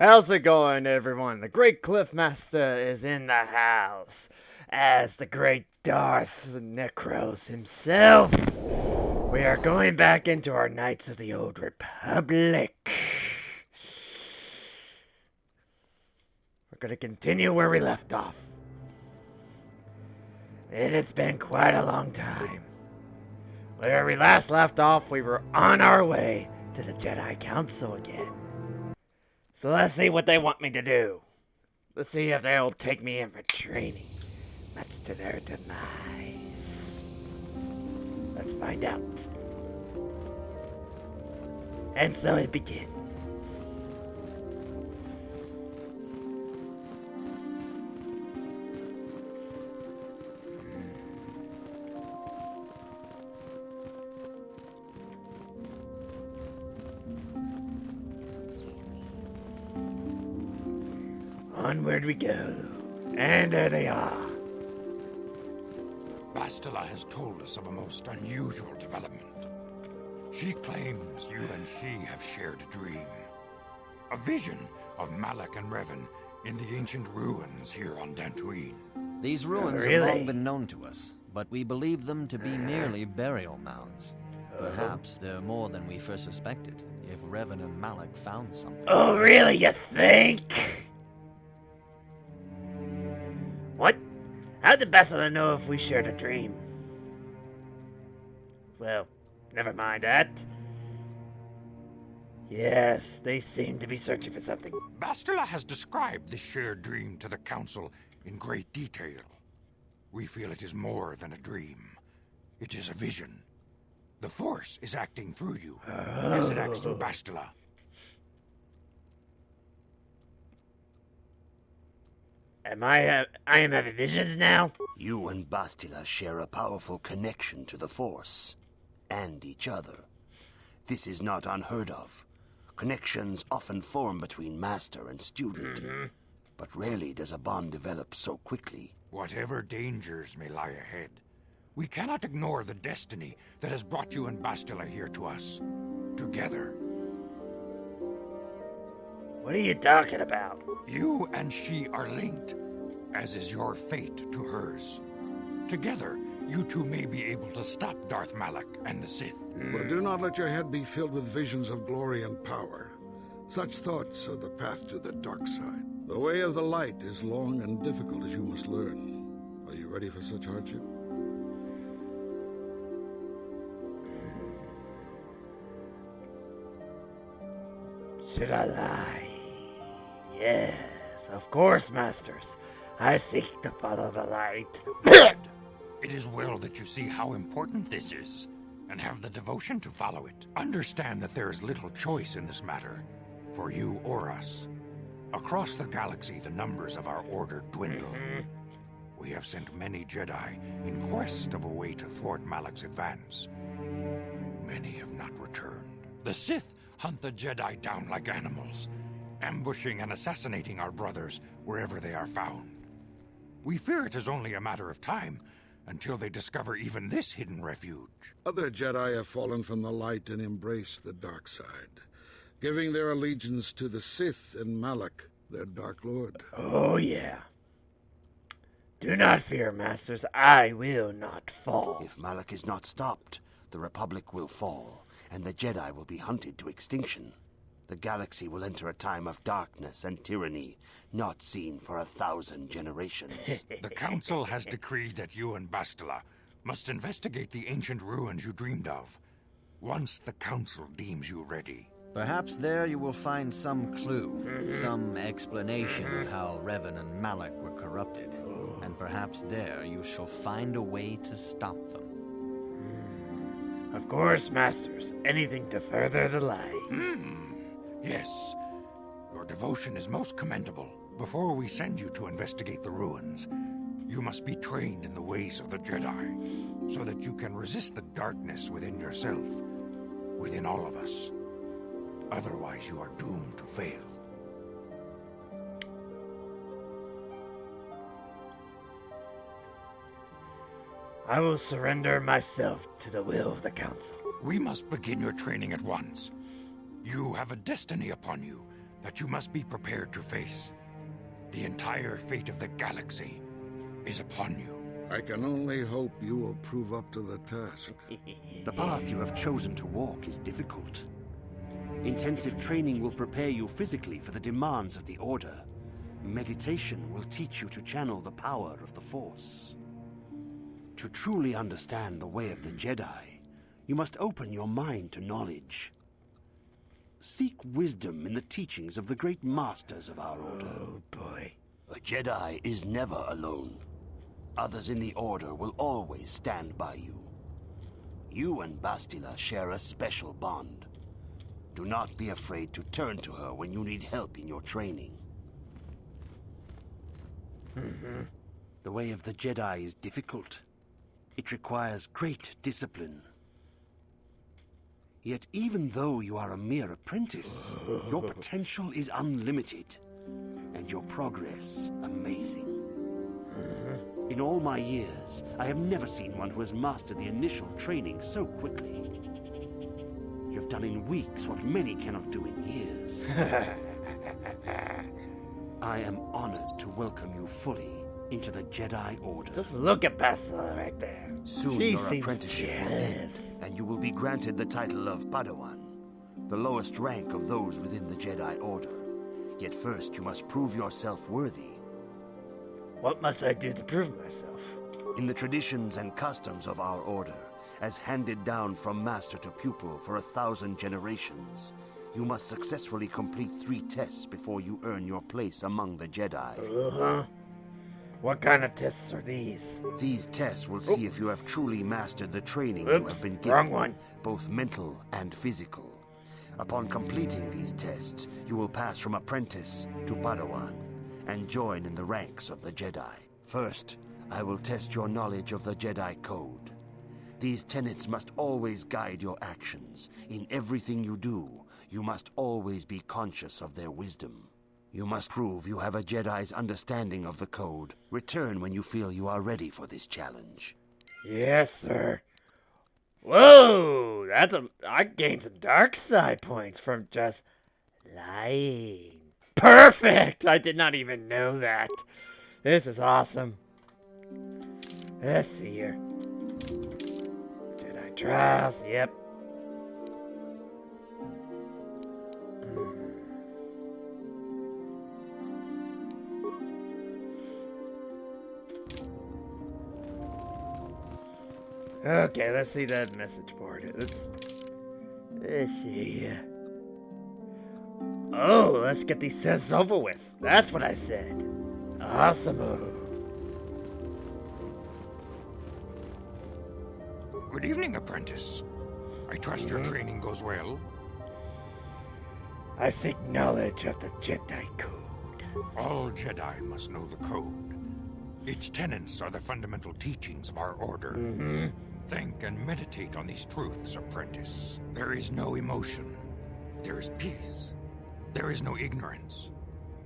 How's it going, everyone? The Great Cliff Master is in the house as the Great Darth Necros himself. We are going back into our Knights of the Old Republic. We're going to continue where we left off. And it's been quite a long time. Where we last left off, we were on our way to the Jedi Council again. So let's see what they want me to do. Let's see if they'll take me in for training, much to their demise. Let's find out. And so it begins. Onward we go. And there they are. Bastila has told us of a most unusual development. She claims you and she have shared a dream. A vision of Malak and Revan in the ancient ruins here on Dantooine. These ruins have long been known to us, but we believe them to be merely burial mounds. Perhaps they're more than we first suspected, if Revan and Malak found something. Oh, really, you think? What? How did Bastila know if we shared a dream? Well, never mind that. Yes, they seem to be searching for something. Bastila has described this shared dream to the Council in great detail. We feel it is more than a dream. It is a vision. The Force is acting through you, as it acts through Bastila. I am having visions now? You and Bastila share a powerful connection to the Force, and each other. This is not unheard of. Connections often form between master and student, but rarely does a bond develop so quickly. Whatever dangers may lie ahead, we cannot ignore the destiny that has brought you and Bastila here to us. Together. What are you talking about? You and she are linked, as is your fate to hers. Together, you two may be able to stop Darth Malak and the Sith. But do not let your head be filled with visions of glory and power. Such thoughts are the path to the dark side. The way of the light is long and difficult, as you must learn. Are you ready for such hardship? Should I lie? Yes, of course, masters. I seek to follow the light. Good. It is well that you see how important this is, and have the devotion to follow it. Understand that there is little choice in this matter, for you or us. Across the galaxy, the numbers of our order dwindle. We have sent many Jedi in quest of a way to thwart Malak's advance. Many have not returned. The Sith hunt the Jedi down like animals, ambushing and assassinating our brothers wherever they are found. We fear it is only a matter of time until they discover even this hidden refuge. Other Jedi have fallen from the light and embraced the dark side, giving their allegiance to the Sith and Malak, their Dark Lord. Oh, yeah. Do not fear, masters. I will not fall. If Malak is not stopped, the Republic will fall, and the Jedi will be hunted to extinction. The galaxy will enter a time of darkness and tyranny, not seen for 1,000 generations. The Council has decreed that you and Bastila must investigate the ancient ruins you dreamed of, once the Council deems you ready. Perhaps there you will find some clue, some explanation of how Revan and Malak were corrupted. And perhaps there you shall find a way to stop them. Of course, masters. Anything to further the light. Yes, your devotion is most commendable. Before we send you to investigate the ruins, you must be trained in the ways of the Jedi, so that you can resist the darkness within yourself, within all of us. Otherwise, you are doomed to fail. I will surrender myself to the will of the Council. We must begin your training at once. You have a destiny upon you that you must be prepared to face. The entire fate of the galaxy is upon you. I can only hope you will prove up to the task. The path you have chosen to walk is difficult. Intensive training will prepare you physically for the demands of the Order. Meditation will teach you to channel the power of the Force. To truly understand the way of the Jedi, you must open your mind to knowledge. Seek wisdom in the teachings of the great masters of our Order. Oh boy. A Jedi is never alone. Others in the Order will always stand by you. You and Bastila share a special bond. Do not be afraid to turn to her when you need help in your training. The way of the Jedi is difficult. It requires great discipline. Yet even though you are a mere apprentice, your potential is unlimited, and your progress amazing. In all my years, I have never seen one who has mastered the initial training so quickly. You've done in weeks what many cannot do in years. I am honored to welcome you fully into the Jedi Order. Just look at Bastila right there. Soon She your seems apprenticeship will end, jealous. and you will be granted the title of Padawan, the lowest rank of those within the Jedi Order. Yet first you must prove yourself worthy. What must I do to prove myself? In the traditions and customs of our Order, as handed down from master to pupil for 1,000 generations, you must successfully complete 3 tests before you earn your place among the Jedi. What kind of tests are these? These tests will see if you have truly mastered the training you Oops, have been given, wrong one. both mental and physical. Upon completing these tests, you will pass from apprentice to Padawan and join in the ranks of the Jedi. First, I will test your knowledge of the Jedi Code. These tenets must always guide your actions. In everything you do, you must always be conscious of their wisdom. You must prove you have a Jedi's understanding of the Code. Return when you feel you are ready for this challenge. Yes, sir. Whoa! I gained some dark side points from just lying. Perfect! I did not even know that. This is awesome. Let's see here. Jedi trials, yep. Okay, let's see that message board. Let's see. Oh, let's get these tests over with. That's what I said. Awesome. Good evening, apprentice. I trust your training goes well. I seek knowledge of the Jedi Code. All Jedi must know the Code. Its tenets are the fundamental teachings of our Order. Think and meditate on these truths, apprentice. There is no emotion. There is peace. There is no ignorance.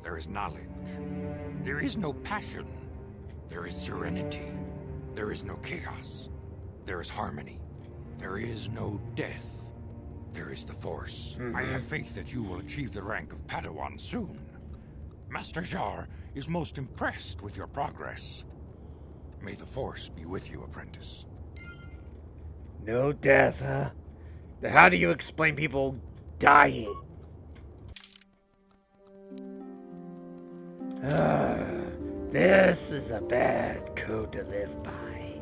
There is knowledge. There is no passion. There is serenity. There is no chaos. There is harmony. There is no death. There is the Force. I have faith that you will achieve the rank of Padawan soon. Master Jar is most impressed with your progress. May the Force be with you, apprentice. No death, huh? How do you explain people dying? This is a bad code to live by.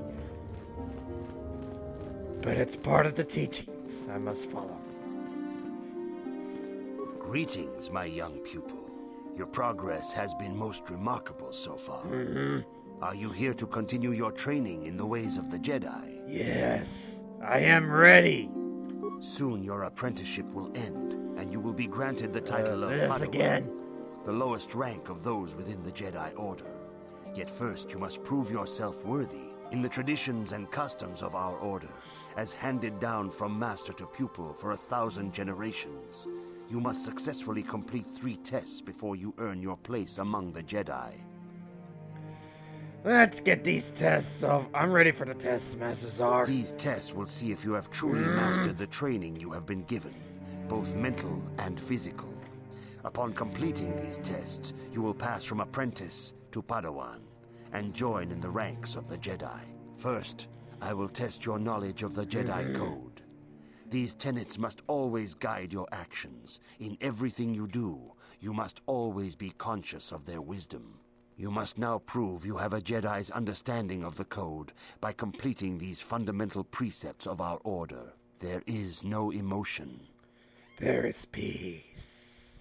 But it's part of the teachings I must follow. Greetings, my young pupil. Your progress has been most remarkable so far. Are you here to continue your training in the ways of the Jedi? Yes, I am ready. Soon your apprenticeship will end, and you will be granted the title of This Padawan, again. the lowest rank of those within the Jedi Order. Yet first you must prove yourself worthy. In the traditions and customs of our Order, as handed down from master to pupil for 1,000 generations, you must successfully complete 3 tests before you earn your place among the Jedi. Let's get these tests off. I'm ready for the tests, Master Zar. These tests will see if you have truly mastered the training you have been given, both mental and physical. Upon completing these tests, you will pass from apprentice to Padawan and join in the ranks of the Jedi. First, I will test your knowledge of the Jedi Code. These tenets must always guide your actions. In everything you do, you must always be conscious of their wisdom. You must now prove you have a Jedi's understanding of the Code by completing these fundamental precepts of our order. There is no emotion. There is peace.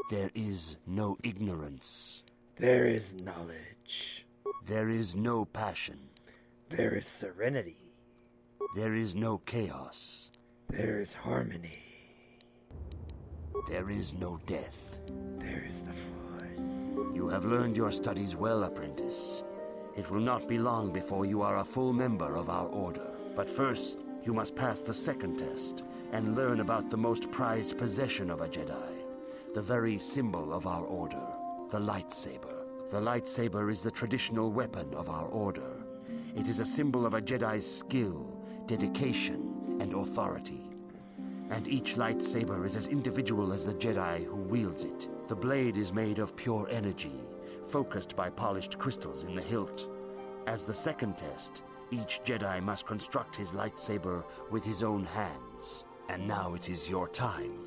There is no ignorance. There is knowledge. There is no passion. There is serenity. There is no chaos. There is harmony. There is no death. There is the Force. You have learned your studies well, apprentice. It will not be long before you are a full member of our order. But first, you must pass the second test and learn about the most prized possession of a Jedi, the very symbol of our order, the lightsaber. The lightsaber is the traditional weapon of our order. It is a symbol of a Jedi's skill, dedication, and authority. And each lightsaber is as individual as the Jedi who wields it. The blade is made of pure energy, focused by polished crystals in the hilt. As the second test, each Jedi must construct his lightsaber with his own hands. And now it is your time.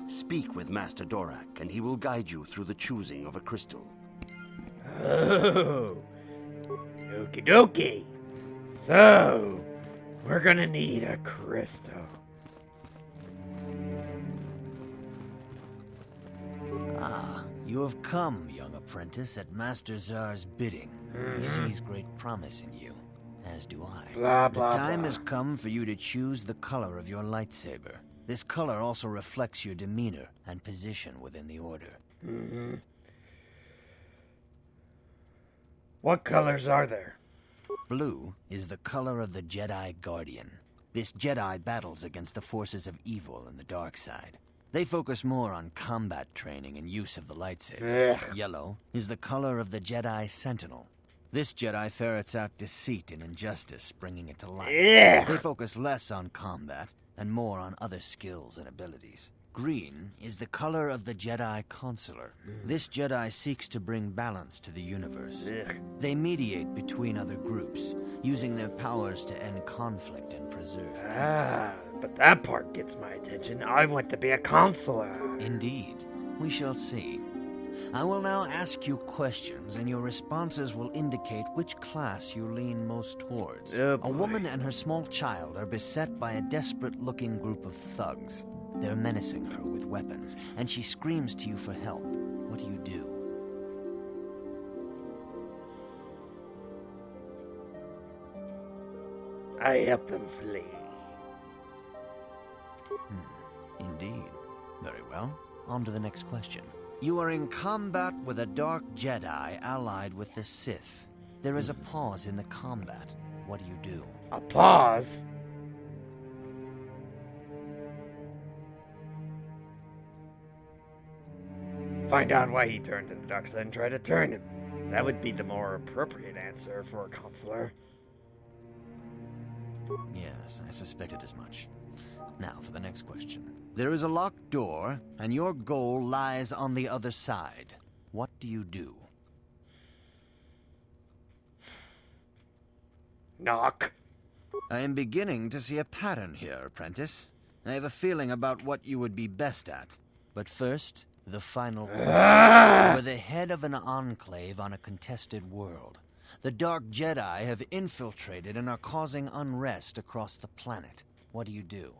Speak with Master Dorak, and he will guide you through the choosing of a crystal. Oh, okie dokie. So, we're gonna need a crystal. Ah, you have come, young apprentice, at Master Zar's bidding. He sees great promise in you, as do I. Blah, The blah, time blah. has come for you to choose the color of your lightsaber. This color also reflects your demeanor and position within the Order. What colors are there? Blue is the color of the Jedi Guardian. This Jedi battles against the forces of evil and the dark side. They focus more on combat training and use of the lightsaber. Ugh. Yellow is the color of the Jedi Sentinel. This Jedi ferrets out deceit and injustice, bringing it to light. Ugh. They focus less on combat and more on other skills and abilities. Green is the color of the Jedi Consular. This Jedi seeks to bring balance to the universe. Ugh. They mediate between other groups, using their powers to end conflict and preserve peace. Ah, but that part gets my attention. I want to be a consular. Indeed. We shall see. I will now ask you questions, and your responses will indicate which class you lean most towards. Oh, A boy. woman and her small child are beset by a desperate-looking group of thugs. They're menacing her with weapons, and she screams to you for help. What do you do? I help them flee. Indeed. Very well. On to the next question. You are in combat with a dark Jedi allied with the Sith. There is a pause in the combat. What do you do? A pause. Find out why he turned to the dark side and try to turn him. That would be the more appropriate answer for a consular. Yes, I suspected as much. Now for the next question. There is a locked door, and your goal lies on the other side. What do you do? Knock. I am beginning to see a pattern here, apprentice. I have a feeling about what you would be best at. But first, the final question. You are the head of an enclave on a contested world. The Dark Jedi have infiltrated and are causing unrest across the planet. What do you do?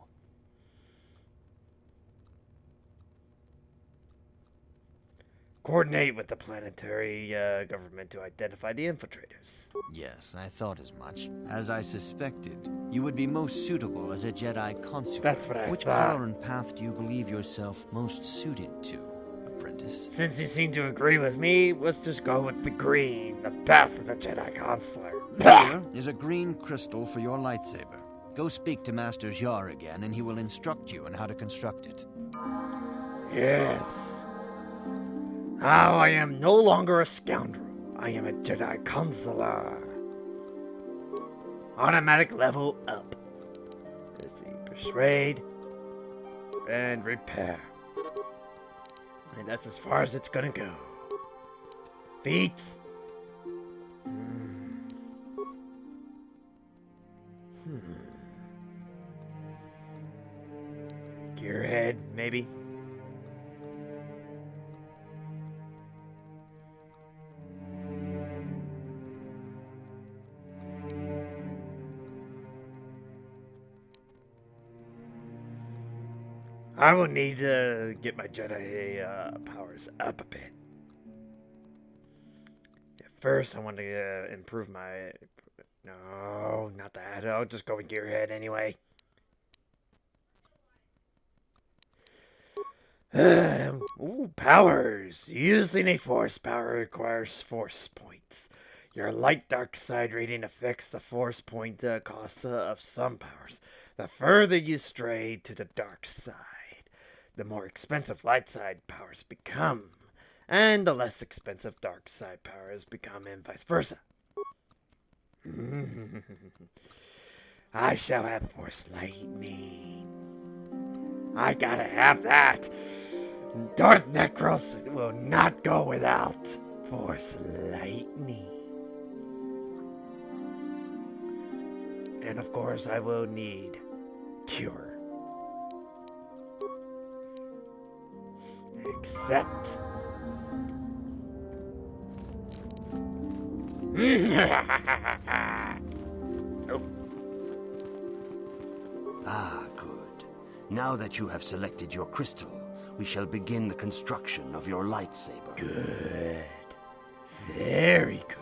Coordinate with the planetary government to identify the infiltrators. Yes, I thought as much. As I suspected, you would be most suitable as a Jedi consular. That's what I Which thought. color and path do you believe yourself most suited to, apprentice? Since you seem to agree with me, let's just go with the green, the path of the Jedi consular. Here is a green crystal for your lightsaber. Go speak to Master Jar again, and he will instruct you on how to construct it. Yes. Now I am no longer a scoundrel. I am a Jedi consular. Automatic level up. Let's see. Persuade. and repair. And that's as far as it's gonna go. Feats. Gearhead, maybe. I will need to get my Jedi powers up a bit. First, I want to improve my... No, not that. I'll just go with Gearhead anyway. Ooh, powers. Using a force power requires force points. Your light dark side rating affects the force point cost of some powers. The further you stray to the dark side, the more expensive light side powers become, and the less expensive dark side powers become, and vice versa. I shall have Force Lightning. I gotta have that. Darth Necros will not go without Force Lightning. And of course, I will need Cure. Except... Nope. Ah, good. Now that you have selected your crystal, we shall begin the construction of your lightsaber. Good. Very good.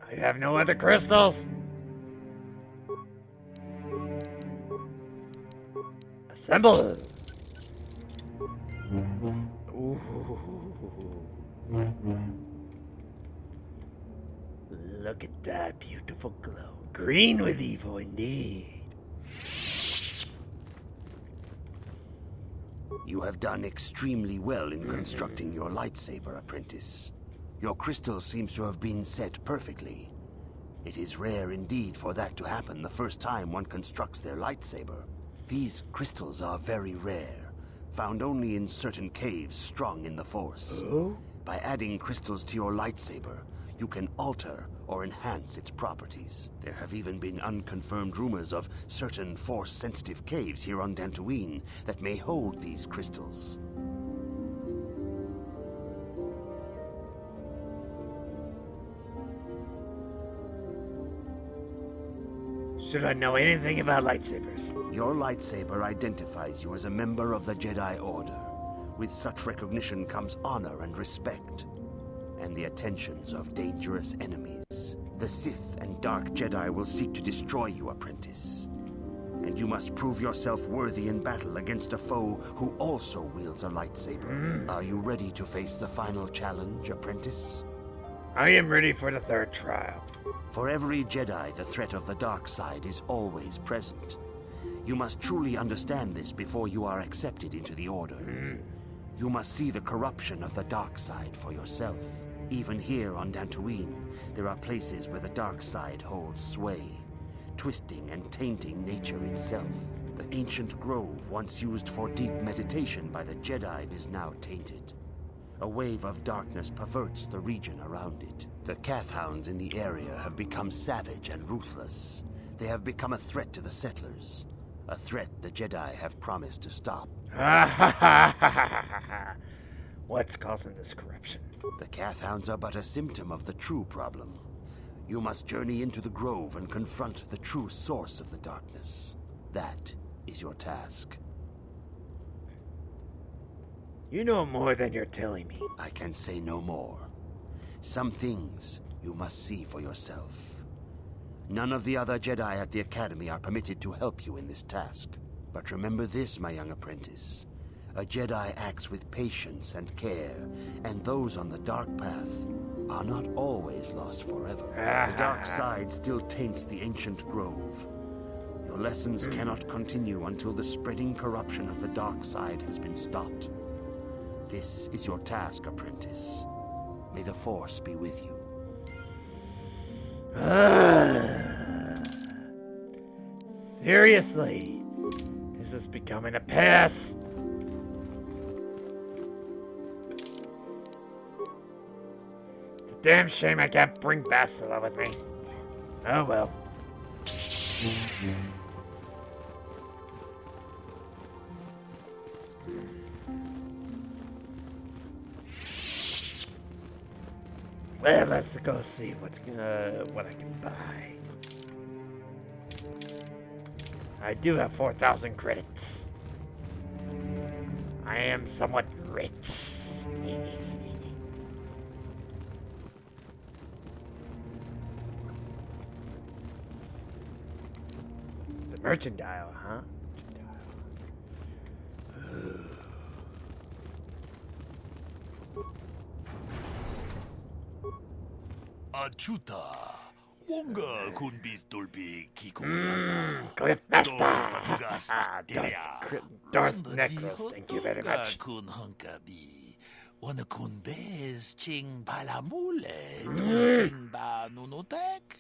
I have no other crystals. Assemble. Ooh. Look at that beautiful glow. Green with evil indeed. You have done extremely well in constructing your lightsaber, apprentice. Your crystal seems to have been set perfectly. It is rare indeed for that to happen the first time one constructs their lightsaber. These crystals are very rare, found only in certain caves strong in the Force. Oh? By adding crystals to your lightsaber, you can alter or enhance its properties. There have even been unconfirmed rumors of certain Force-sensitive caves here on Dantooine that may hold these crystals. Should I know anything about lightsabers? Your lightsaber identifies you as a member of the Jedi Order. With such recognition comes honor and respect, and the attentions of dangerous enemies. The Sith and Dark Jedi will seek to destroy you, apprentice. And you must prove yourself worthy in battle against a foe who also wields a lightsaber. Are you ready to face the final challenge, apprentice? I am ready for the third trial. For every Jedi, the threat of the dark side is always present. You must truly understand this before you are accepted into the Order. You must see the corruption of the dark side for yourself. Even here on Dantooine, there are places where the dark side holds sway, twisting and tainting nature itself. The ancient grove, once used for deep meditation by the Jedi, is now tainted. A wave of darkness perverts the region around it. The Kathhounds in the area have become savage and ruthless. They have become a threat to the settlers. A threat the Jedi have promised to stop. What's causing this corruption? The Kathhounds are but a symptom of the true problem. You must journey into the grove and confront the true source of the darkness. That is your task. You know more than you're telling me. I can say no more. Some things you must see for yourself. None of the other Jedi at the Academy are permitted to help you in this task. But remember this, my young apprentice. A Jedi acts with patience and care, and those on the dark path are not always lost forever. The dark side still taints the ancient grove. Your lessons cannot continue until the spreading corruption of the dark side has been stopped. This is your task, apprentice. May the Force be with you. Seriously, this is becoming a pest. It's a damn shame I can't bring Bastila with me. Oh well. Well, let's go see what I can buy. I do have 4,000 credits. I am somewhat rich. The merchandise, huh? Achuta, Wonga kun bistolpi kikoyana. Cliff Master! Tugas Darth Necros, thank you very much. kun hunkabi. Wana kun bez ching palamule. King ba nunotek.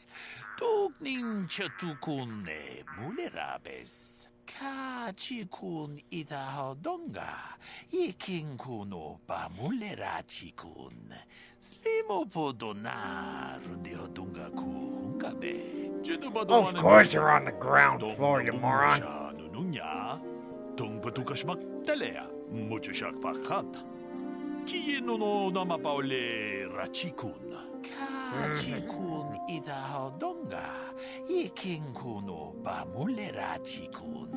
Tukning chatukun ne mulerabes. Kachi kun itahodonga. Iking kuno ba mulerachi kun. Slimo podona rundi hodunga ku hunkabe. Of course you're on the ground floor, you moron. Nununya. Tung patukashmak telea. Muchashak pakhat. Kieno no namapaule rachikun. Kachikun itahodonga. Iking kuno ba mulerachikun.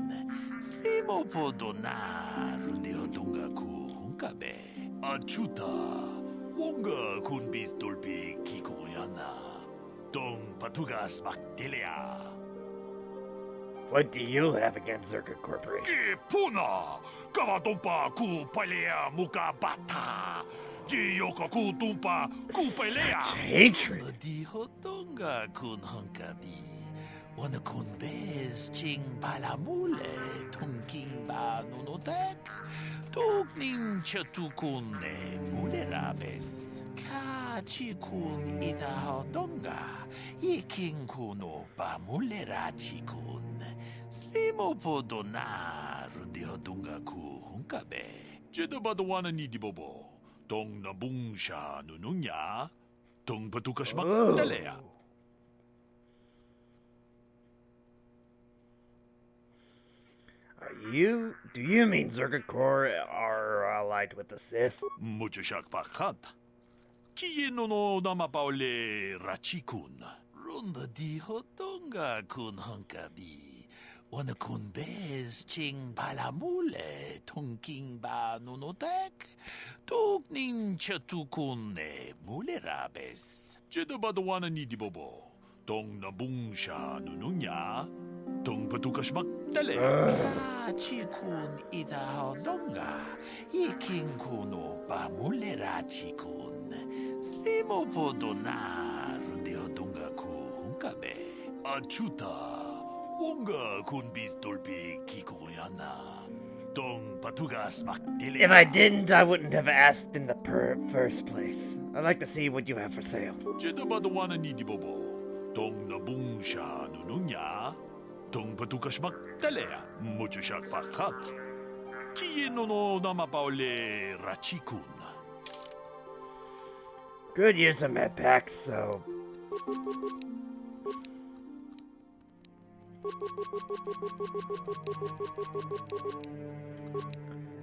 Slimo podona rundi hodunga ku hunkabe. Achuta. Wonga kun bistolpi kikoyana. Dong patugas maktilea. What do you have against Zerka Corporation? Puna! Kavatumpa ku palea muka bata. Jioka ku tumpa ku palea. Such hatred. Di hotonga kun hunkabi. Wana kun bez ching palamule. Tungking ba nunotek. Tukning chatukun ne mulerabes. Kachikun itahodonga. Iking kuno ba mulerachikun. Slimo podona rundi hodunga ku hunkabe. Jeda badawana ni di bobo. Tong nabung siya nununya. Tong patukashmak talea. Do you mean Zerka Corps are allied with the Sith? Muchashak pakhat. Kieno no namapaule rachikun. Runda di hotonga kun hunkabi. Wana kun bez ching palamule. Tungking ba nunotek. Tukning chatukun ne mulerabes. Jeda badawana ni di bobo. Tong nabung siya nununya. Tong patukashmak talea. Chikun itahodonga. Iking kuno ba mulerachikun. Slimo podona rundi hodunga ku hunkabe. Achuta. Wonga kun bistolpi kikoyana. Tong patugas maktilea. If I didn't, I wouldn't have asked in the first place. I'd like to see what you have for sale. Jeda badawana ni di bobo. Tong nabung siya nununya. Tong patukashmak talea. Muchashak pakhat. Kieno no namapaule rachikun. Could use some med packs, so...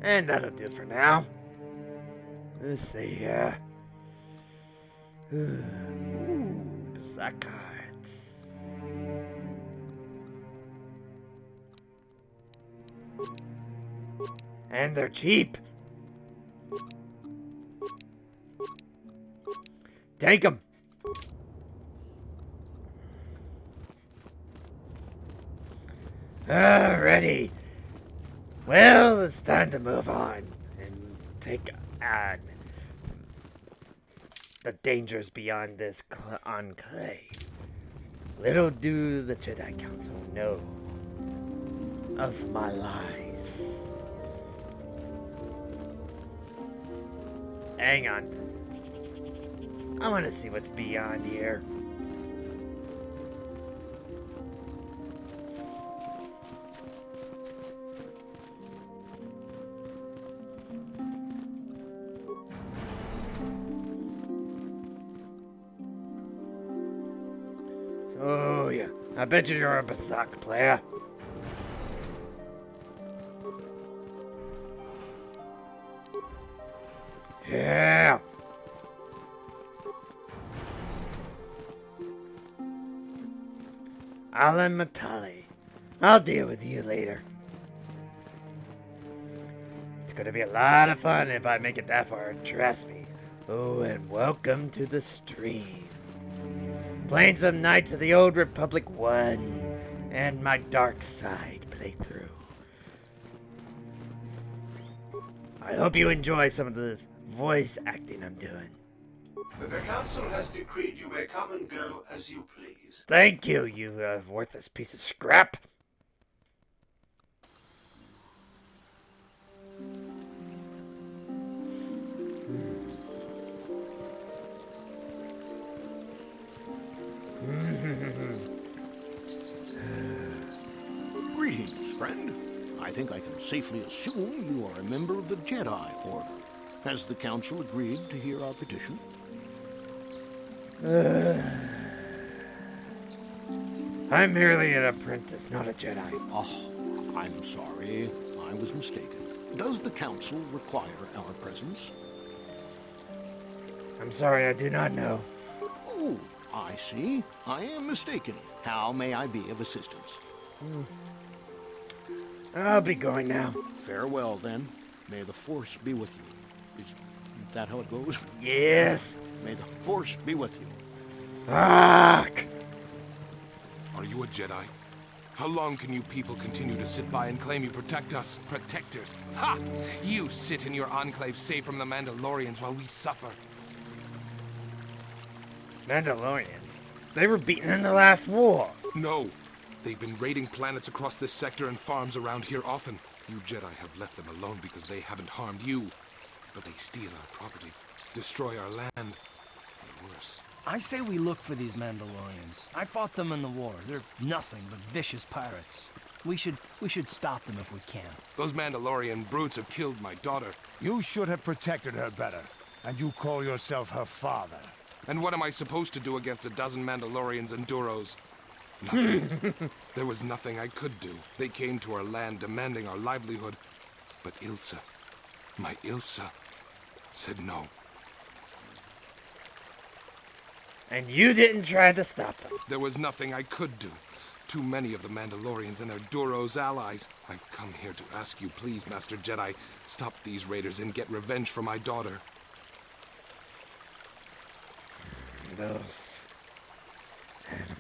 And that'll do for now. Let's see here. Ooh, Berserk cards. And they're cheap. Take them. Alrighty. Well, it's time to move on and take on the dangers beyond this enclave. Little do the Jedi Council know of my lies. Hang on. I want to see what's beyond here. Oh, yeah. I bet you're a Basak player. Yeah. Alan Matali. I'll deal with you later. It's gonna be a lot of fun if I make it that far, trust me. Oh, and welcome to the stream. Playing some Knights of the Old Republic 1 and my Dark Side playthrough. I hope you enjoy some of this voice acting I'm doing. The council has decreed you may come and go as you please. Thank you, you worthless piece of scrap. Greetings, friend. I think I can safely assume you are a member of the Jedi Order. Has the Council agreed to hear our petition? I'm merely an apprentice, not a Jedi. Oh, I'm sorry. I was mistaken. Does the Council require our presence? I'm sorry, I do not know. Oh, I see. I am mistaken. How may I be of assistance? I'll be going now. Farewell, then. May the Force be with you. Is that how it goes? Yes. May the Force be with you. Fuck. Are you a Jedi? How long can you people continue to sit by and claim you protect us? Protectors? Ha! You sit in your enclave safe from the Mandalorians while we suffer. Mandalorians? They were beaten in the last war. No. They've been raiding planets across this sector and farms around here often. You Jedi have left them alone because they haven't harmed you. But they steal our property, destroy our land, and worse. I say we look for these Mandalorians. I fought them in the war. They're nothing but vicious pirates. We should stop them if we can. Those Mandalorian brutes have killed my daughter. You should have protected her better. And you call yourself her father. And what am I supposed to do against a dozen Mandalorians and Duros? Nothing. There was nothing I could do. They came to our land demanding our livelihood. But Ilsa, my Ilsa, said no. And you didn't try to stop them. There was nothing I could do. Too many of the Mandalorians and their Duros allies. I've come here to ask you, please, Master Jedi, stop these raiders and get revenge for my daughter. Those animals.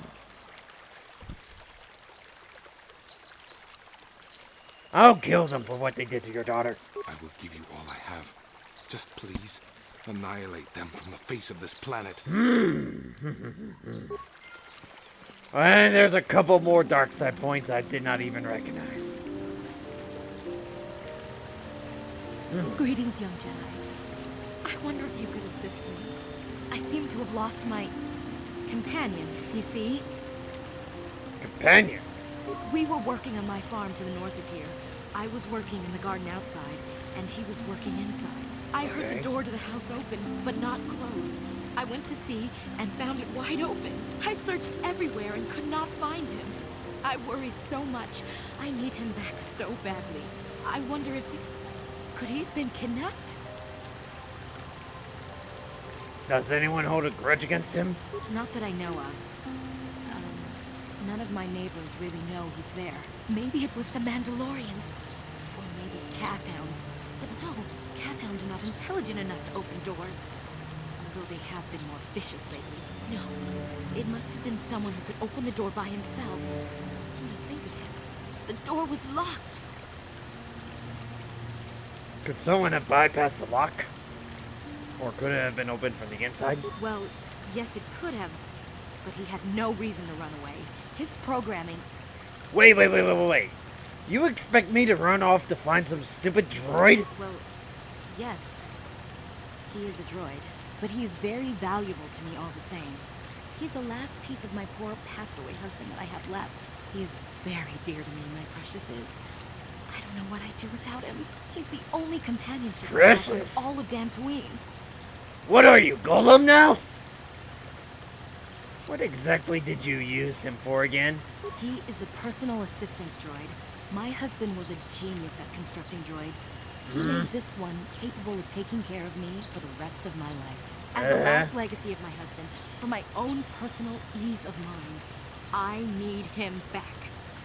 I'll kill them for what they did to your daughter. I will give you all I have. Just please, annihilate them from the face of this planet. And there's a couple more dark side points I did not even recognize. Greetings, young Jedi. I wonder if you could assist me. I seem to have lost my companion, you see? Companion? We were working on my farm to the north of here. I was working in the garden outside, and he was working inside. I heard the door to the house open, but not close. I went to see and found it wide open. I searched everywhere and could not find him. I worry so much. I need him back so badly. I wonder if could he have been kidnapped? Does anyone hold a grudge against him? Not that I know of. None of my neighbors really know he's there. Maybe it was the Mandalorians. Or maybe Cathhounds. But no, Cathhounds are not intelligent enough to open doors. Although they have been more vicious lately. No, it must have been someone who could open the door by himself. When I think of it, the door was locked. Could someone have bypassed the lock? Or could it have been opened from the inside? Well, yes, it could have. But he had no reason to run away. His programming... Wait. You expect me to run off to find some stupid droid? Well, yes. He is a droid, but he is very valuable to me all the same. He's the last piece of my poor passed-away husband that I have left. He is very dear to me, my precious is. I don't know what I'd do without him. He's the only companionship I have in Precious? all of Dantooine. What are you, Golem now? What exactly did you use him for again? He is a personal assistance droid. My husband was a genius at constructing droids. He made this one capable of taking care of me for the rest of my life. As the last legacy of my husband, for my own personal ease of mind, I need him back.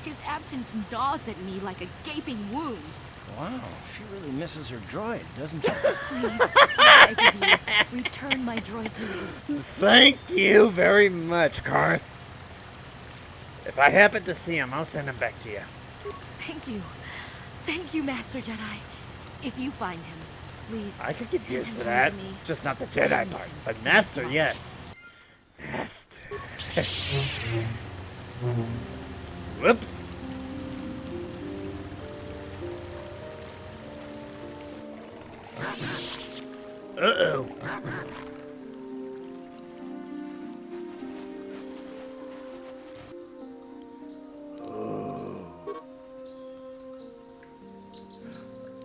His absence gnaws at me like a gaping wound. Wow, she really misses her droid, doesn't she? Please, I beg of you, return my droid to me. Thank you very much, Karth. If I happen to see him, I'll send him back to you. Thank you. Thank you, Master Jedi. If you find him, please I could get send used him to home that. me. Just not the I Jedi need part. him But so Master, much. yes. Master. Whoops. Uh-oh.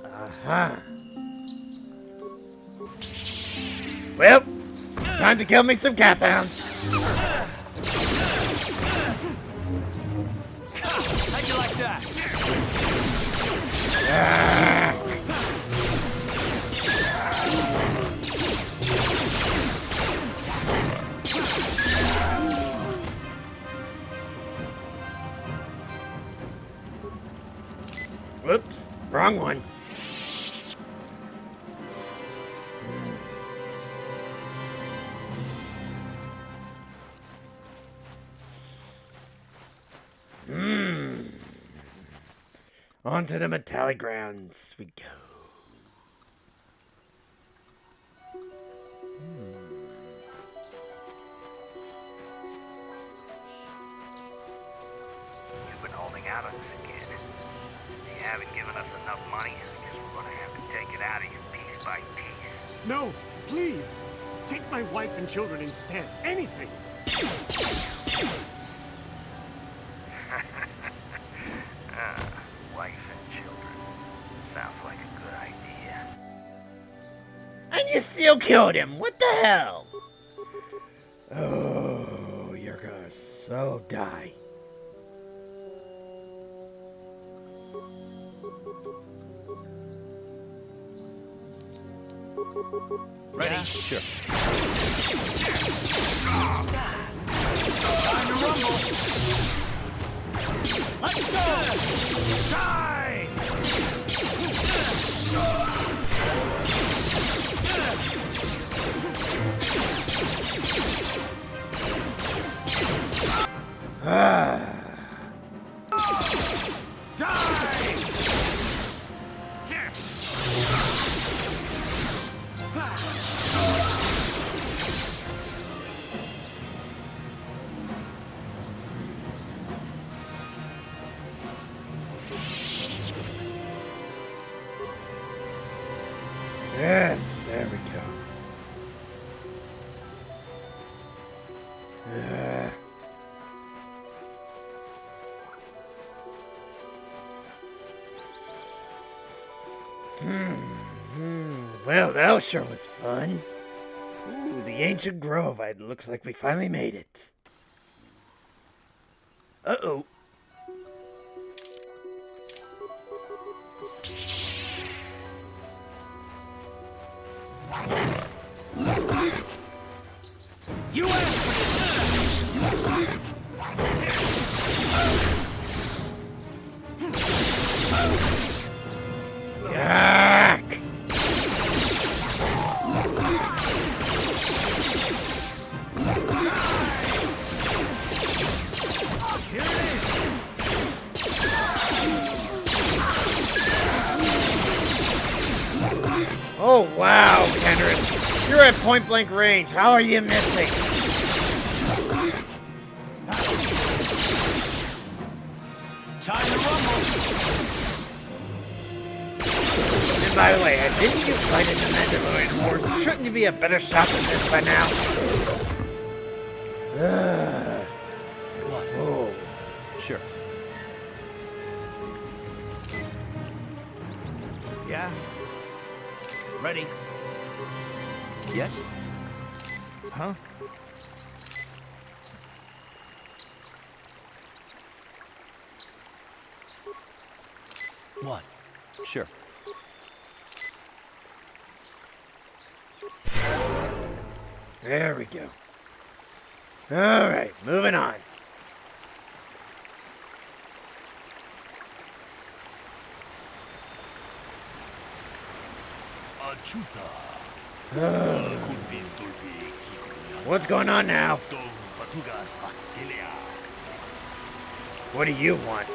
Aha. Well, time to kill me some cat hounds. How'd you like that? Whoops, wrong one. Onto the metallic grounds we go. You've been holding out on us again. You haven't given us enough money. I guess we're gonna have to take it out of you piece by piece. No, please. Take my wife and children instead. Anything. Wife and children. Sounds like a good idea. And you still killed him. What the hell? Oh, you're gonna so die. Ready? Sure. Time to rumble! Let's go! Die! Ah. Yes, there we go. Well, that sure was fun. Ooh, the ancient grove. It looks like we finally made it. Uh-oh. You asked for this! Yak! Oh, wow, Kenris. You're at point blank range. How are you missing? Time to rumble. And by the way, didn't you fight in the Mandalorian horse? Shouldn't you be a better shot than this by now? What? Oh. Sure. Yeah. Ready? Yes? Huh? What? Sure. There we go. Alright, moving on. What's going on now? What do you want?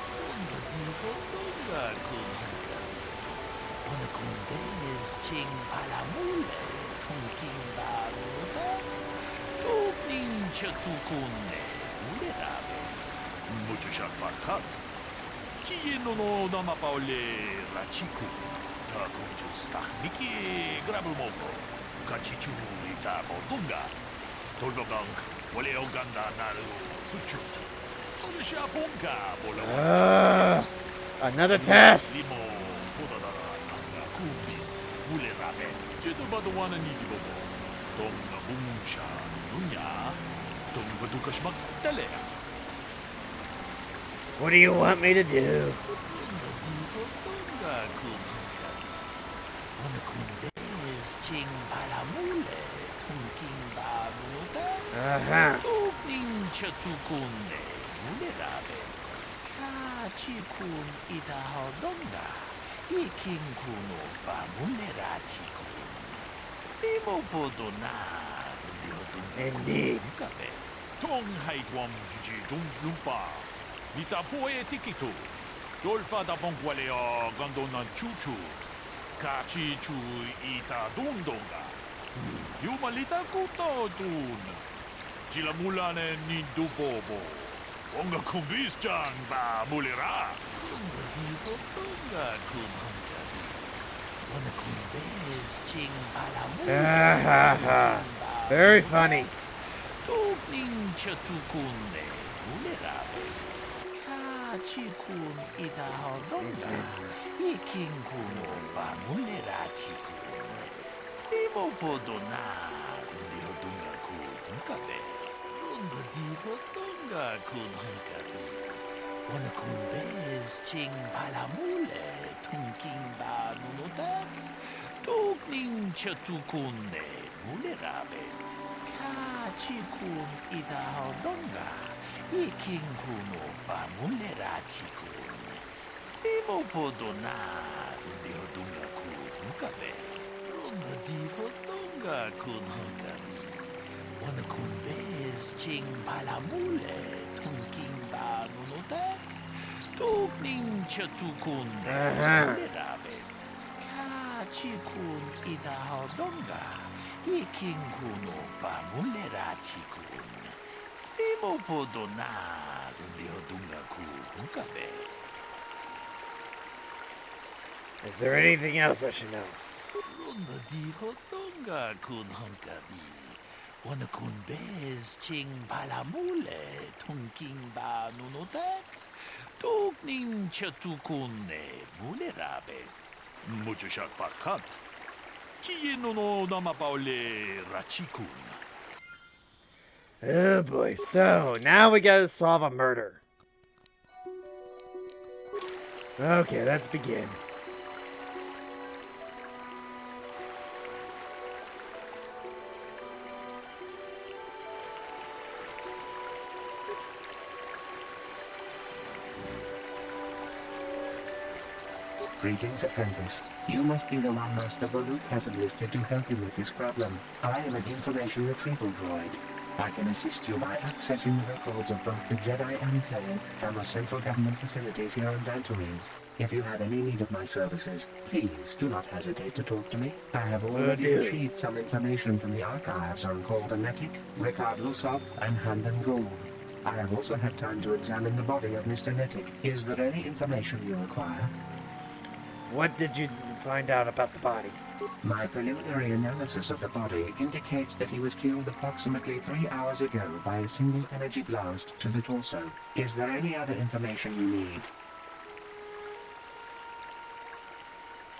Another test. What do you want me to do? Uh-huh. Indeed. Very funny. Is there anything else I should know? Oh boy, so now we gotta solve a murder. Okay, let's begin. Greetings, apprentice. You must be the one Master Baluk has enlisted to help him with this problem. I am an information retrieval droid. I can assist you by accessing the records of both the Jedi Enclave and the central government facilities here on Dantooine. If you have any need of my services, please do not hesitate to talk to me. I have already retrieved some information from the archives on Golden Netic, Ricard Lusov, and Handon Gould. I have also had time to examine the body of Mr. Nettic. Is there any information you require? What did you find out about the body? My preliminary analysis of the body indicates that he was killed approximately 3 hours ago by a single energy blast to the torso. Is there any other information you need?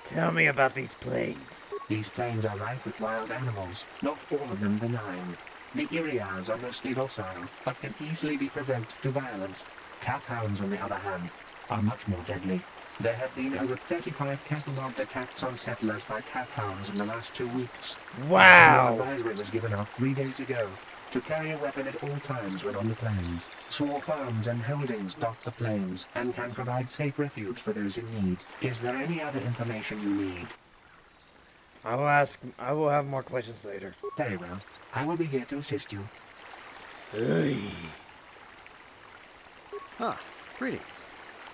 Tell me about these plains. These plains are rife with wild animals, not all of them benign. The Iriars are mostly docile, but can easily be provoked to violence. Calfhounds, on the other hand, are much more deadly. There have been over 35 cattle-mobbed attacks on settlers by calfhounds in the last 2 weeks. Wow! An advisory was given out 3 days ago to carry a weapon at all times when on the plains. Small farms and holdings dot the plains and can provide safe refuge for those in need. Is there any other information you need? I will have more questions later. Very well. I will be here to assist you. Ah, greetings.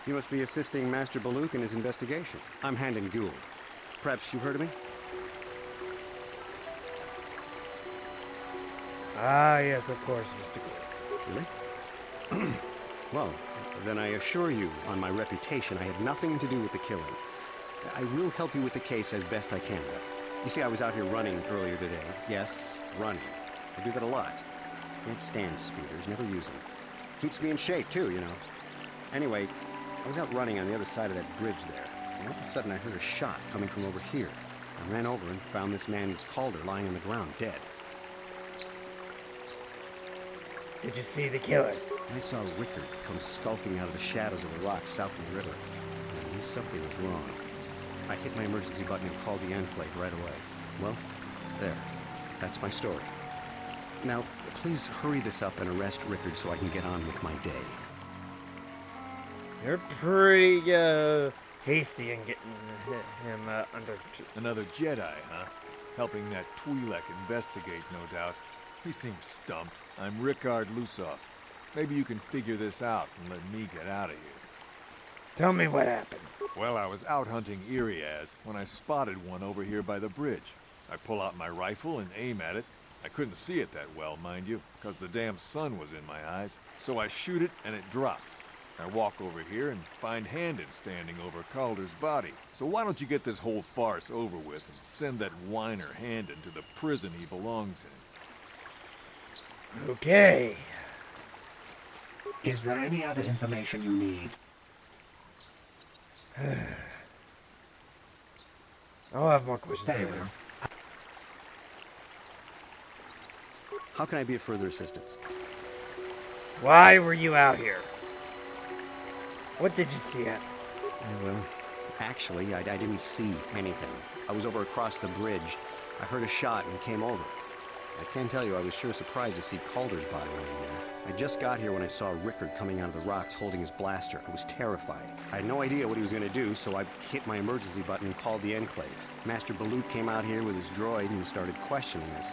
You must be assisting Master Baluk in his investigation. I'm Handon Gould. Perhaps you've heard of me? Ah, yes, of course, Mr. Gould. Really? Well, then I assure you, on my reputation, I had nothing to do with the killing. I will help you with the case as best I can, though. You see, I was out here running earlier today. Yes, running. I do that a lot. Can't stand speeders, never use them. Keeps me in shape, too, you know. Anyway, I was out running on the other side of that bridge there, and all of a sudden I heard a shot coming from over here. I ran over and found this man Calder lying on the ground, dead. Did you see the killer? I saw Rickard come skulking out of the shadows of the rocks south of the river. I knew something was wrong. I hit my emergency button and called the Enclave right away. Well, there. That's my story. Now, please hurry this up and arrest Rickard so I can get on with my day. You're pretty, hasty in getting him, under... Another Jedi, huh? Helping that Twi'lek investigate, no doubt. He seems stumped. I'm Rickard Lusov. Maybe you can figure this out and let me get out of here. Tell me what happened. Well, I was out hunting Iriaz when I spotted one over here by the bridge. I pull out my rifle and aim at it. I couldn't see it that well, mind you, because the damn sun was in my eyes. So I shoot it and it drops. I walk over here and find Handon standing over Calder's body. So why don't you get this whole farce over with and send that whiner Handon to the prison he belongs in? Okay. Is there any other information you need? I'll have more questions Very later. well. How can I be of further assistance? Why were you out here? What did you see happen? Well, actually, I didn't see anything. I was over across the bridge. I heard a shot and came over. I can tell you I was sure surprised to see Calder's body laying there. I just got here when I saw Rickard coming out of the rocks holding his blaster. I was terrified. I had no idea what he was going to do, so I hit my emergency button and called the Enclave. Master Baluk came out here with his droid and started questioning us.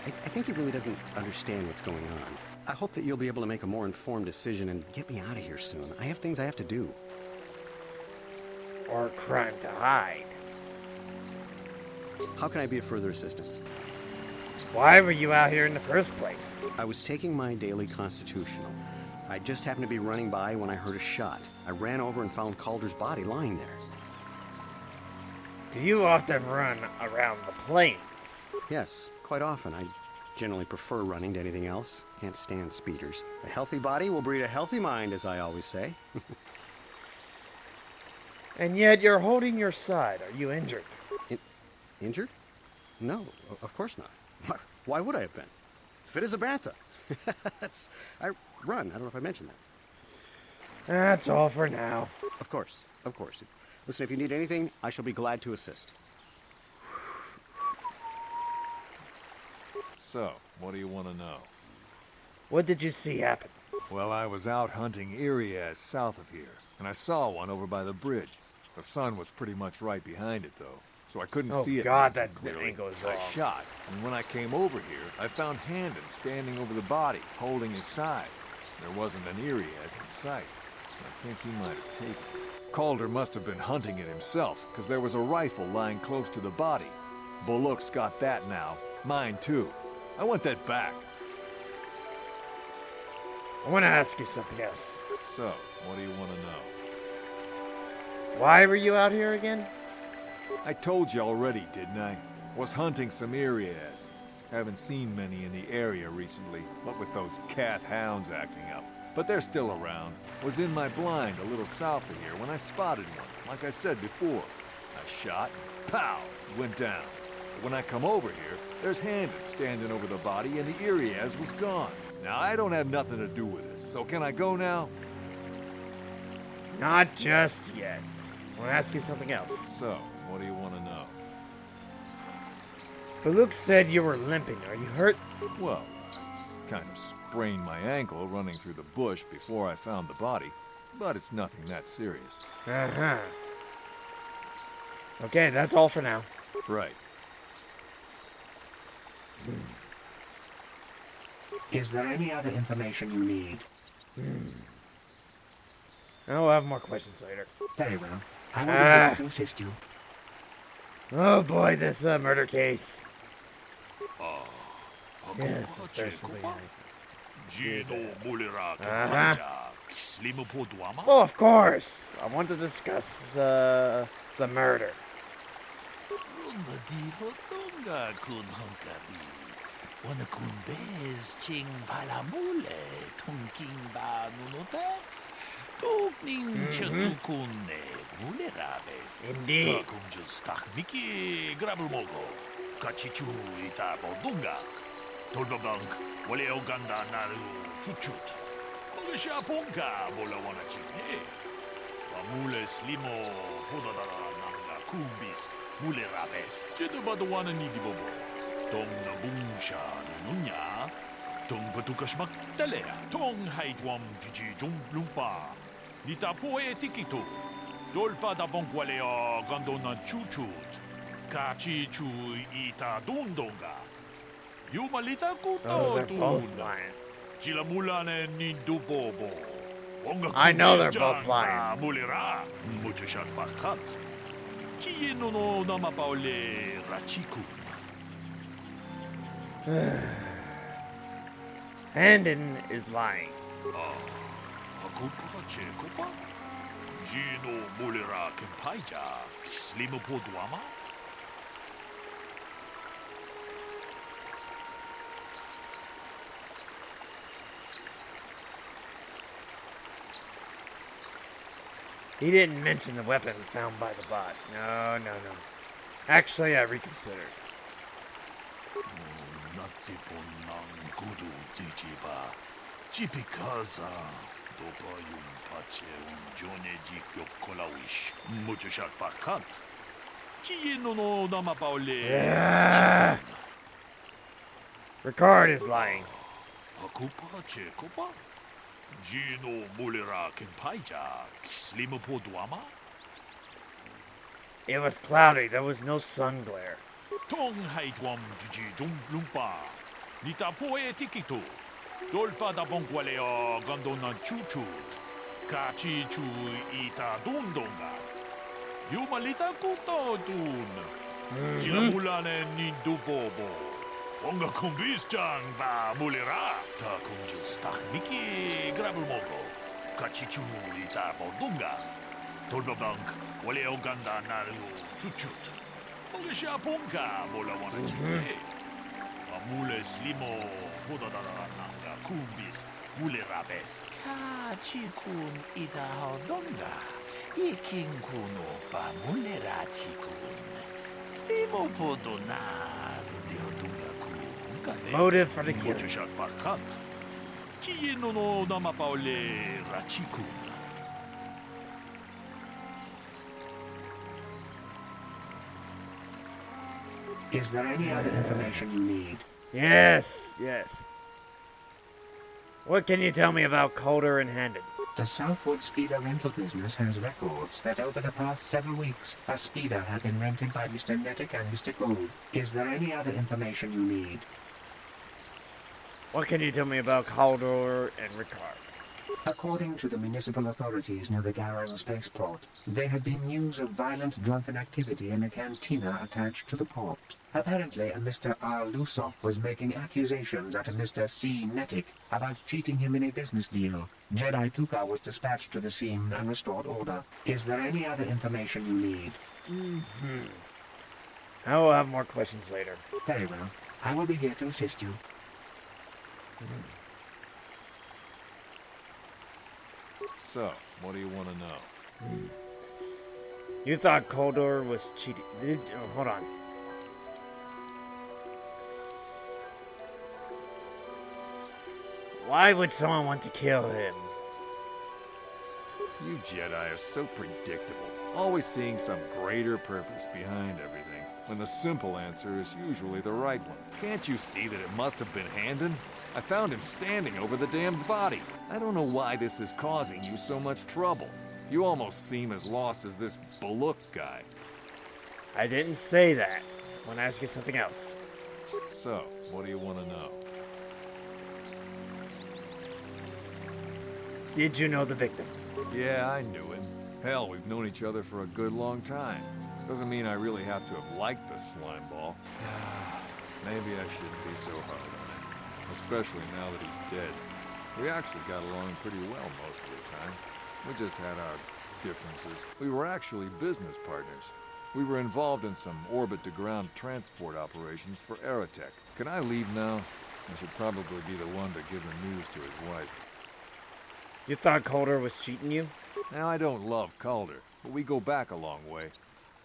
I think he really doesn't understand what's going on. I hope that you'll be able to make a more informed decision and get me out of here soon. I have things I have to do. Or a crime to hide. How can I be of further assistance? Why were you out here in the first place? I was taking my daily constitutional. I just happened to be running by when I heard a shot. I ran over and found Calder's body lying there. Do you often run around the plains? Yes, quite often. I generally prefer running to anything else. Can't stand speeders. A healthy body will breed a healthy mind, as I always say. And yet you're holding your side. Are you injured? Injured? No, of course not. Why would I have been? Fit as a bantha. I run. I don't know if I mentioned that. That's all for now. Of course, of course. Listen, if you need anything, I shall be glad to assist. So, what do you want to know? What did you see happen? Well, I was out hunting Iriaz south of here, and I saw one over by the bridge. The sun was pretty much right behind it, though, so I couldn't see it. Oh God, that clearly. angle is wrong. I shot, and when I came over here, I found Handon standing over the body, holding his side. There wasn't an Iriaz in sight. I think he might have taken it. Calder must have been hunting it himself, because there was a rifle lying close to the body. Baluk's got that now. Mine, too. I want that back. I want to ask you something else. So, what do you want to know? Why were you out here again? I told you already, didn't I? Was hunting some areas. Haven't seen many in the area recently, what with those cat hounds acting up. But they're still around. Was in my blind a little south of here when I spotted one, like I said before. I shot, pow, went down. But when I come over here, there's Handed standing over the body and the Iriaz was gone. Now, I don't have nothing to do with this, so can I go now? Not just yet. I want to ask you something else. So, what do you want to know? But Luke said you were limping. Are you hurt? Well, kind of sprained my ankle running through the bush before I found the body, but it's nothing that serious. Uh-huh. Okay, that's all for now. Right. Is there any other information you need? I'll have more questions later. Very well. I will be able to assist you. Oh boy, this murder case. Yes, there's something Oh, of course. I want to discuss the murder. Indeed. Dolbabank, wale Uganda naru chuchut. Mogesha ponka bola wana chikne. Wamule slimo podadara nanga kumbis mule rabes. Jedubado wana ni dibobo. Tong na bungsha nunya. Tong patukashmak talea. Tong haitwam jiji jum lumpa. Nita poe tikito. Dolpa da bonkwalea gandona chuchut. Kachi chu ita dundonga. Yumalita kuto tuna. Chilamulane ni dubobo. I know they're both lying. Mulira. Muchashak pakat. Kieno no namapaole rachiku. Handon is lying. Akupa chekopa. Gino mulira kempaija. Slimo podwama. He didn't mention the weapon found by the bot. No. Actually, I reconsidered. Yeah. Ricard is lying. Gino mulira kempaija. Slimo podwama. It was cloudy. There was no sun glare. Tong haitwam jiji jum lumpa. Nita poe tikito. Dolpa da bonkwalea gandona chuchut. Kachi chu ita dundonga. Yumalita kuto dun. Chilamulane ni dubobo. Onga kumbis jang ba mulira. Ta kunjus takniki grabulmogo. Kachichu ita bodunga. Dolbabank wale Uganda naru chuchut. Mogesha ponka bola wana chikne. Amule slimo podadara nanga kumbis mule rabes. Kachikun ita hodonga. Ikin kuno pa mule rachikun. Slimo podonar de hodunga. Motive for the killing. Is there any other information you need? Yes. What can you tell me about Calder and Handon? The Southwood Speeder rental business has records that over the past several weeks, a speeder had been rented by Mr. Nettic and Mr. Gould. Is there any other information you need? What can you tell me about Calder and Ricard? According to the municipal authorities near the Garang spaceport, there had been news of violent drunken activity in a cantina attached to the port. Apparently, a Mr. R. Lusoff was making accusations at a Mr. C. Netic about cheating him in a business deal. Jedi Tuka was dispatched to the scene and restored order. Is there any other information you need? I will have more questions later. Very well. I will be here to assist you. So, what do you want to know? You thought Koldor was cheating. Hold on. Why would someone want to kill him? You Jedi are so predictable, always seeing some greater purpose behind everything, when the simple answer is usually the right one. Can't you see that it must have been Handon? I found him standing over the damned body. I don't know why this is causing you so much trouble. You almost seem as lost as this Baluk guy. I didn't say that. I want to ask you something else. So, what do you want to know? Did you know the victim? Yeah, I knew him. Hell, we've known each other for a good long time. Doesn't mean I really have to have liked the slime ball. Maybe I shouldn't be so hard on him. Especially now that he's dead. We actually got along pretty well most of the time. We just had our differences. We were actually business partners. We were involved in some orbit-to-ground transport operations for Aerotech. Can I leave now? I should probably be the one to give the news to his wife. You thought Koldor was cheating you? Now, I don't love Calder, but we go back a long way.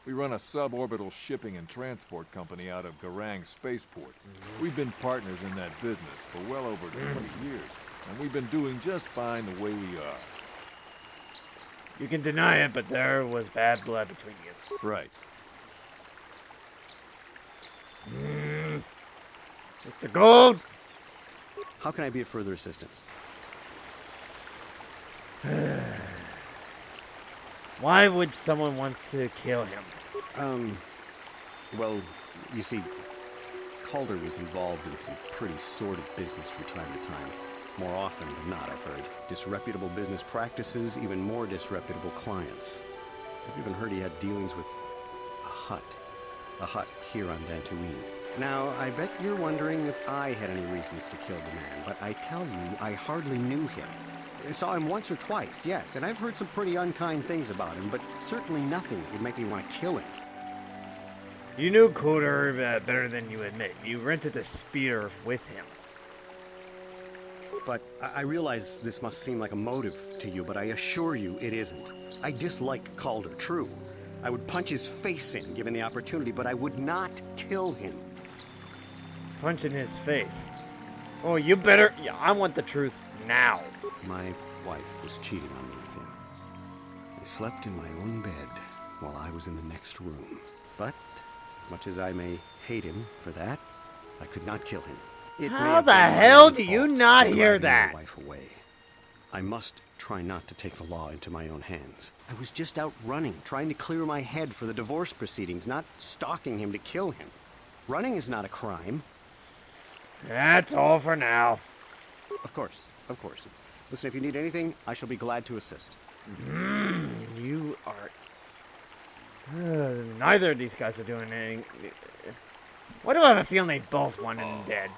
We run a suborbital shipping and transport company out of Garang Spaceport. We've been partners in that business for well over 20 years, and we've been doing just fine the way we are. You can deny it, but there was bad blood between you. Right. Mr. Gold! How can I be of further assistance? Why would someone want to kill him? Well, you see, Calder was involved in some pretty sordid business from time to time. More often than not, I've heard. Disreputable business practices, even more disreputable clients. I've even heard he had dealings with a hut here on Dantooine. Now, I bet you're wondering if I had any reasons to kill the man, but I tell you, I hardly knew him. I saw him once or twice, yes, and I've heard some pretty unkind things about him, but certainly nothing that would make me want to kill him. You knew Koldor better than you admit. You rented the speeder with him. But I realize this must seem like a motive to you, but I assure you it isn't. I dislike Calder, true. I would punch his face in, given the opportunity, but I would not kill him. Punch in his face? Oh, you better... Yeah, I want the truth now. My wife was cheating on me with him. I slept in my own bed while I was in the next room. But, as much as I may hate him for that, I could not kill him. How the hell do you not hear that? My wife away. I must try not to take the law into my own hands. I was just out running, trying to clear my head for the divorce proceedings, not stalking him to kill him. Running is not a crime. That's all for now. Of course, of course. Listen, if you need anything, I shall be glad to assist. You are... neither of these guys are doing anything. Why do I have a feeling they both want him dead?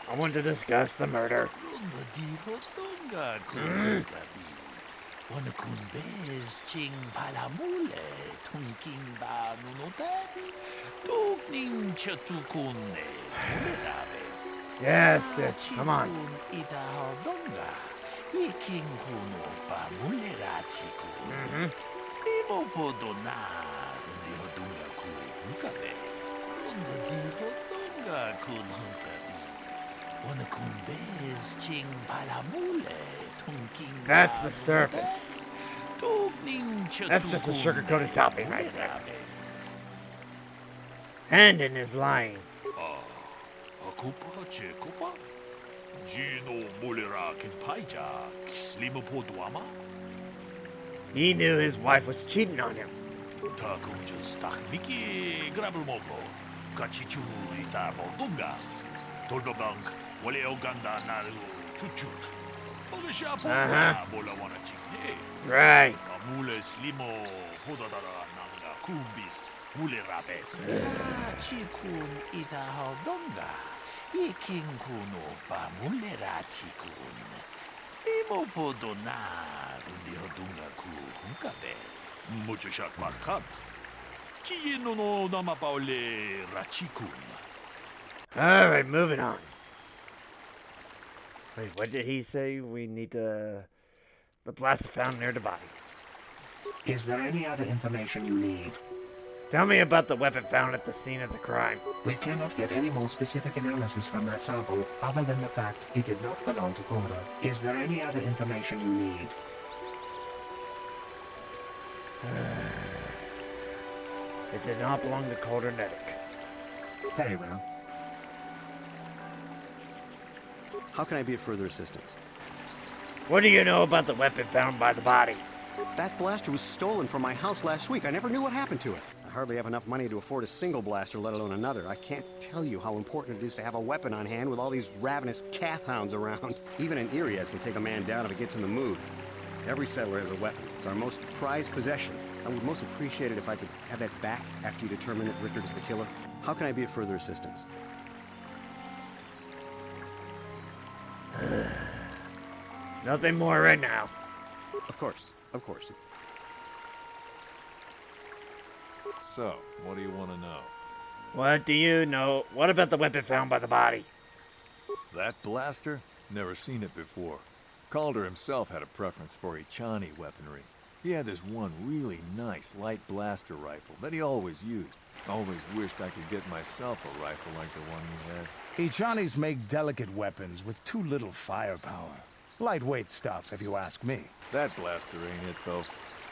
I want to discuss the murder. Yes, yes, come on. That's the surface. That's just a sugar-coated topping right there. Handon is lying. He knew his wife was cheating on him. kachichu ita bodunga. Tolbabank, wale oganda naru chuchut. Bogasha ponga bola wana chikne. Right. Amule slimo podadara nanga kumbis. Mule rabes. Chikun ita hodonga. Ikin kuno ba mule rachikun. Slimo podona rundi hodunga ku hunkabe. Mucho shak bakhat. Kieno no namapaole rachikun. Alright, moving on. Wait, what did he say? We need the blaster found near the body. Is there any other information you need? Tell me about the weapon found at the scene of the crime. We cannot get any more specific analysis from that sample, other than the fact it did not belong to Calder. Is there any other information you need? It did not belong to Calder Nedic. Very well. How can I be of further assistance? What do you know about the weapon found by the body? That blaster was stolen from my house last week. I never knew what happened to it. I hardly have enough money to afford a single blaster, let alone another. I can't tell you how important it is to have a weapon on hand with all these ravenous cath hounds around. Even an Irias can take a man down if it gets in the mood. Every settler has a weapon. It's our most prized possession. I would most appreciate it if I could have that back after you determine that Rickard is the killer. How can I be of further assistance? Nothing more right now. Of course, of course. So, what do you want to know? What do you know? What about the weapon found by the body? That blaster? Never seen it before. Calder himself had a preference for Ichani weaponry. He had this one really nice light blaster rifle that he always used. Always wished I could get myself a rifle like the one he had. Ichanis make delicate weapons with too little firepower. Lightweight stuff, if you ask me. That blaster ain't it, though.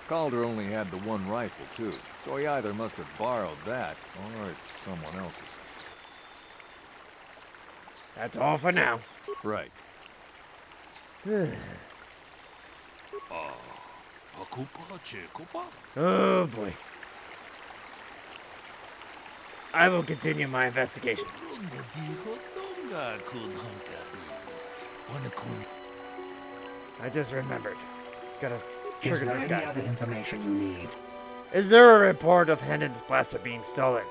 Calder only had the one rifle, too, so he either must have borrowed that, or it's someone else's. That's all for now. Right. Oh boy. I will continue my investigation. I just remembered. Gotta trigger Is there this any guy. other information you need? Is there a report of Hendon's blaster being stolen?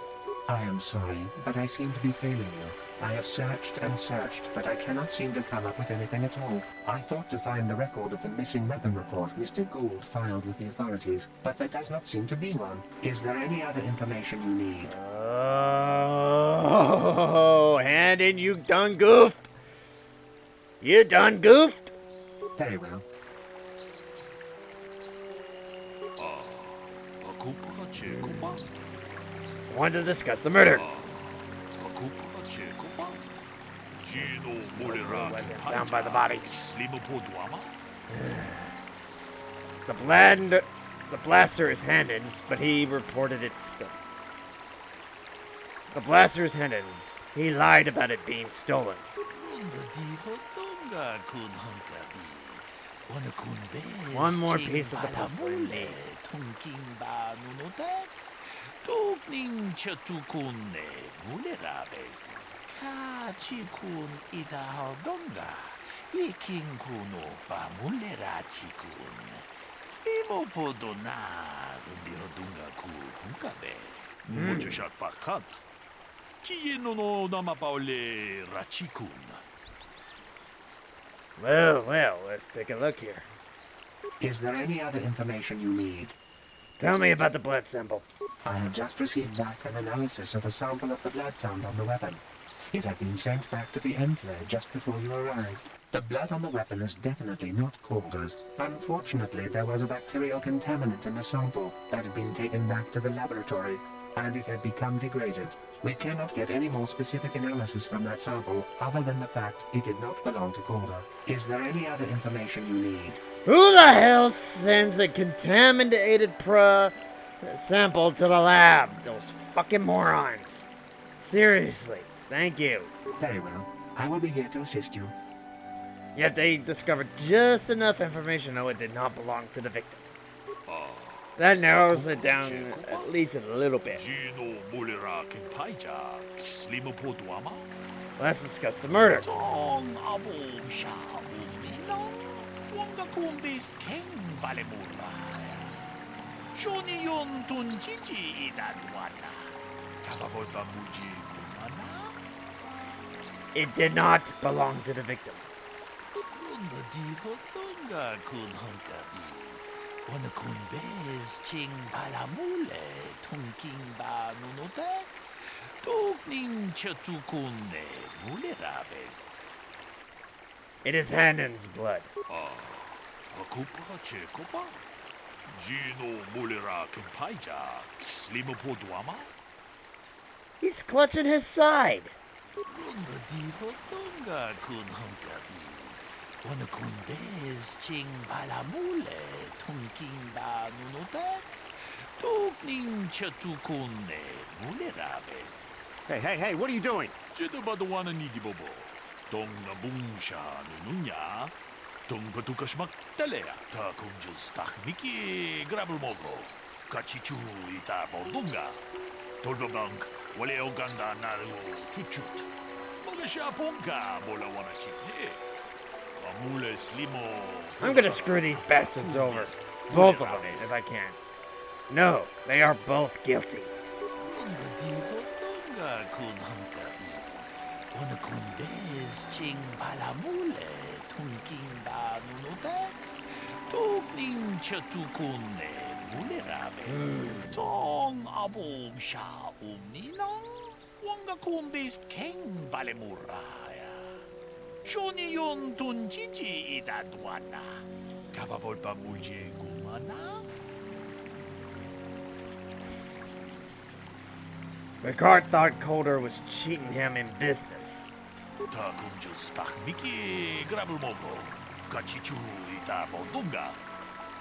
I am sorry, but I seem to be failing you. I have searched and searched, but I cannot seem to come up with anything at all. I thought to find the record of the missing weapon report Mr. Gould filed with the authorities, but there does not seem to be one. Is there any other information you need? Oh, Hendon, you done goofed. You done goofed? Very well. Want to discuss the murder. Found by the body. The blaster is Hendon's, but he reported it stolen. The blaster is Hendon's. He lied about it being stolen. One more piece of the puzzle indeed. Kachikun ita hodonga. Ikin kuno ba mulera chikun. Slimo podona rundi hodunga ku hunkabe. Mucho shak bakhat. Kieno no namapaole rachikun. Well, let's take a look here. Is there any other information you need? Tell me about the blood sample. I have just received back an analysis of a sample of the blood found on the weapon. It had been sent back to the Enclave just before you arrived. The blood on the weapon is definitely not Calder's. Unfortunately, there was a bacterial contaminant in the sample that had been taken back to the laboratory, and it had become degraded. We cannot get any more specific analysis from that sample, other than the fact it did not belong to Calder. Is there any other information you need? Who the hell sends a contaminated sample to the lab? Those fucking morons. Seriously, thank you. Very well. I will be here to assist you. Yet they discovered just enough information, though it did not belong to the victim. That narrows it down at least a little bit. Let's discuss the murder. It did not belong to the victim. It is Hannon's blood. He's clutching his side. Hey, what are you doing? Tung patukashmak talea, ta kunjus takmiki grabulmogo, kachichu ita bodunga, tolbabank, wale oganda naru chuchut, mogasha ponka bola wana chikne, amule slimo. I'm gonna screw these bastards over. Both of them, if I can. No, they are both guilty. Ricard thought Calder was cheating him in business.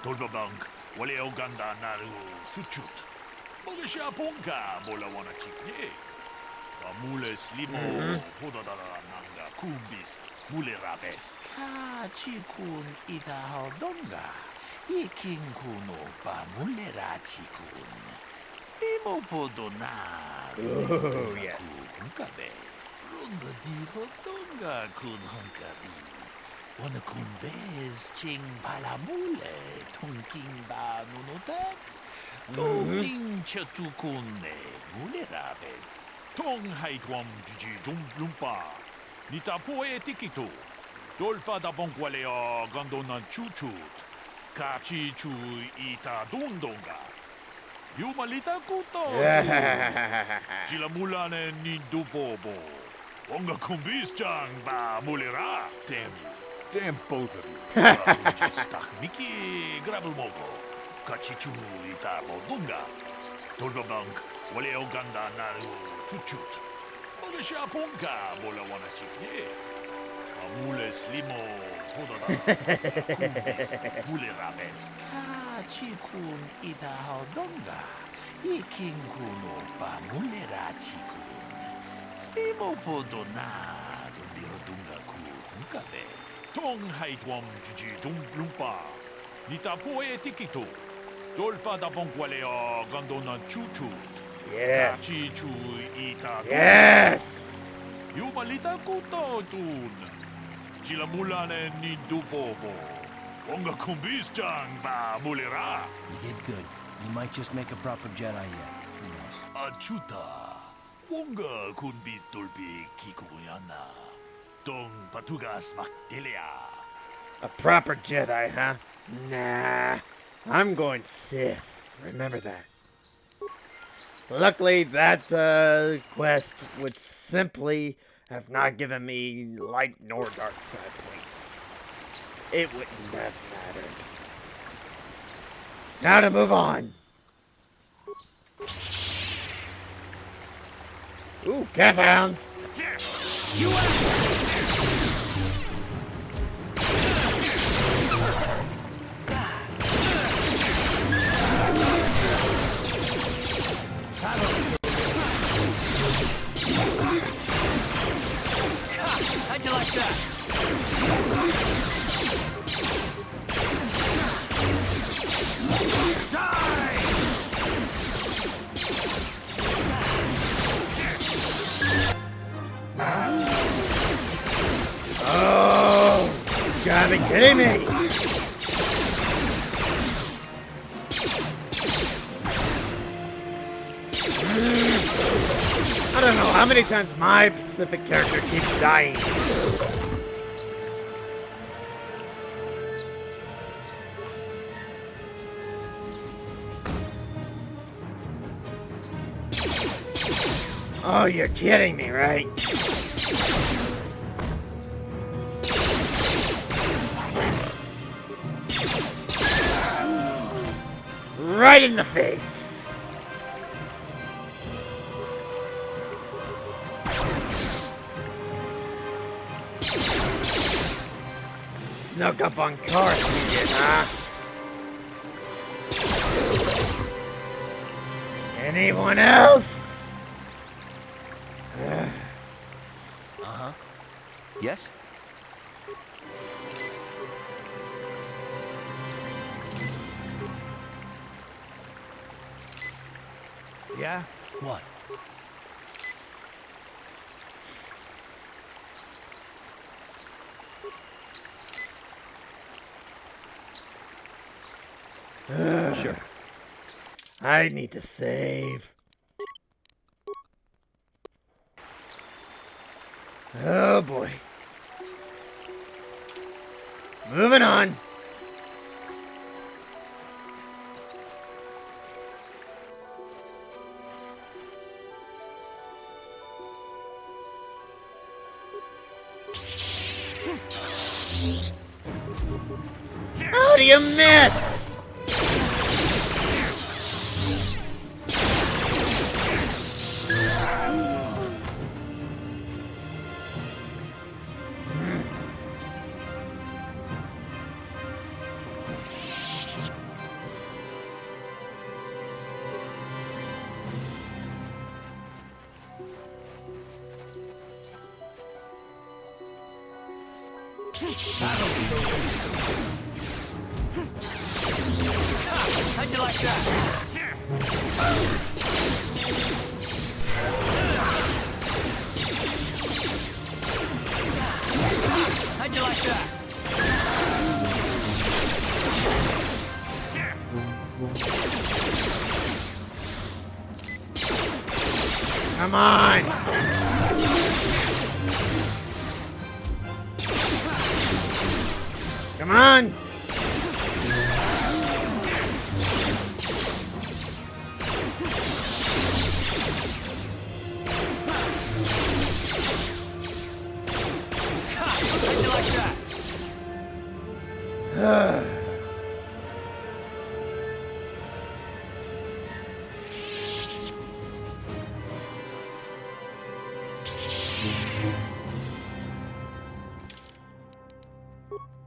Tolbabank, wale oganda naru chuchut. Mogasha ponka bola wana chikne. Amule slimo podadara nanga kumbis mule rabes. Kachikun ita hodonga. Yikin kuno pa mule rachikun. Slimo podonaru. Oh, yes. Hunkabe. Runga di hodonga kun hunkabi. Wana kun bez ching palamule tunking ba nunotek. Tong chatu kunne mule rabes. Tong haitwam jiji jum lumpa. Nita poe tikito. Dolpa da bonkwalea gandona chuchut. Kachi chu ita dundonga. Yumalita kuto. Chilamulane ni dubobo. Wonga kumbis chang ba mulera. Damn you. Damn both of you. Miki grabulmogo. Kachichu ita bodunga. Tolbabank, wale oganda naru chuchut. Mogasha ponka bola wana chikne. Amule slimo podada. Kumbis mule rabes. Kachikun ita hodonga. Ikin kuno ba mule rachikun. Slimo podonaru di hodunga ku hunkabe. Tong haitwam jiji jum lumpa. Nita poe tikito. Dolpa da bonkwalea gandona chuchut. Yes. Kachi chu ita. Yes. Yumalita kuto tun. Chilamulane ni dubobo. Wonga kumbis chang ba mulera. You did good. You might just make a proper Jedi yet. Who knows? Achuta. Wonga kumbis dolpi kikuyana. Dong patugas maktilea. A proper Jedi, huh? Nah. I'm going Sith. Remember that. Luckily, that quest would simply have not given me light nor dark side points. It wouldn't have mattered. Now to move on. Ooh, cat hounds. You How'd you like that? die! gotta be kidding me! I don't know how many times my Pacific character keeps dying. Oh, you're kidding me, right? Right in the face. Snuck up on cars, you did, huh? Anyone else? Uh-huh. Yes? Yeah? What? Sure. I need to save. Oh boy. Moving on. How do you miss? How'd you like that? How'd you like that? Come on. Come on. How'd you like that?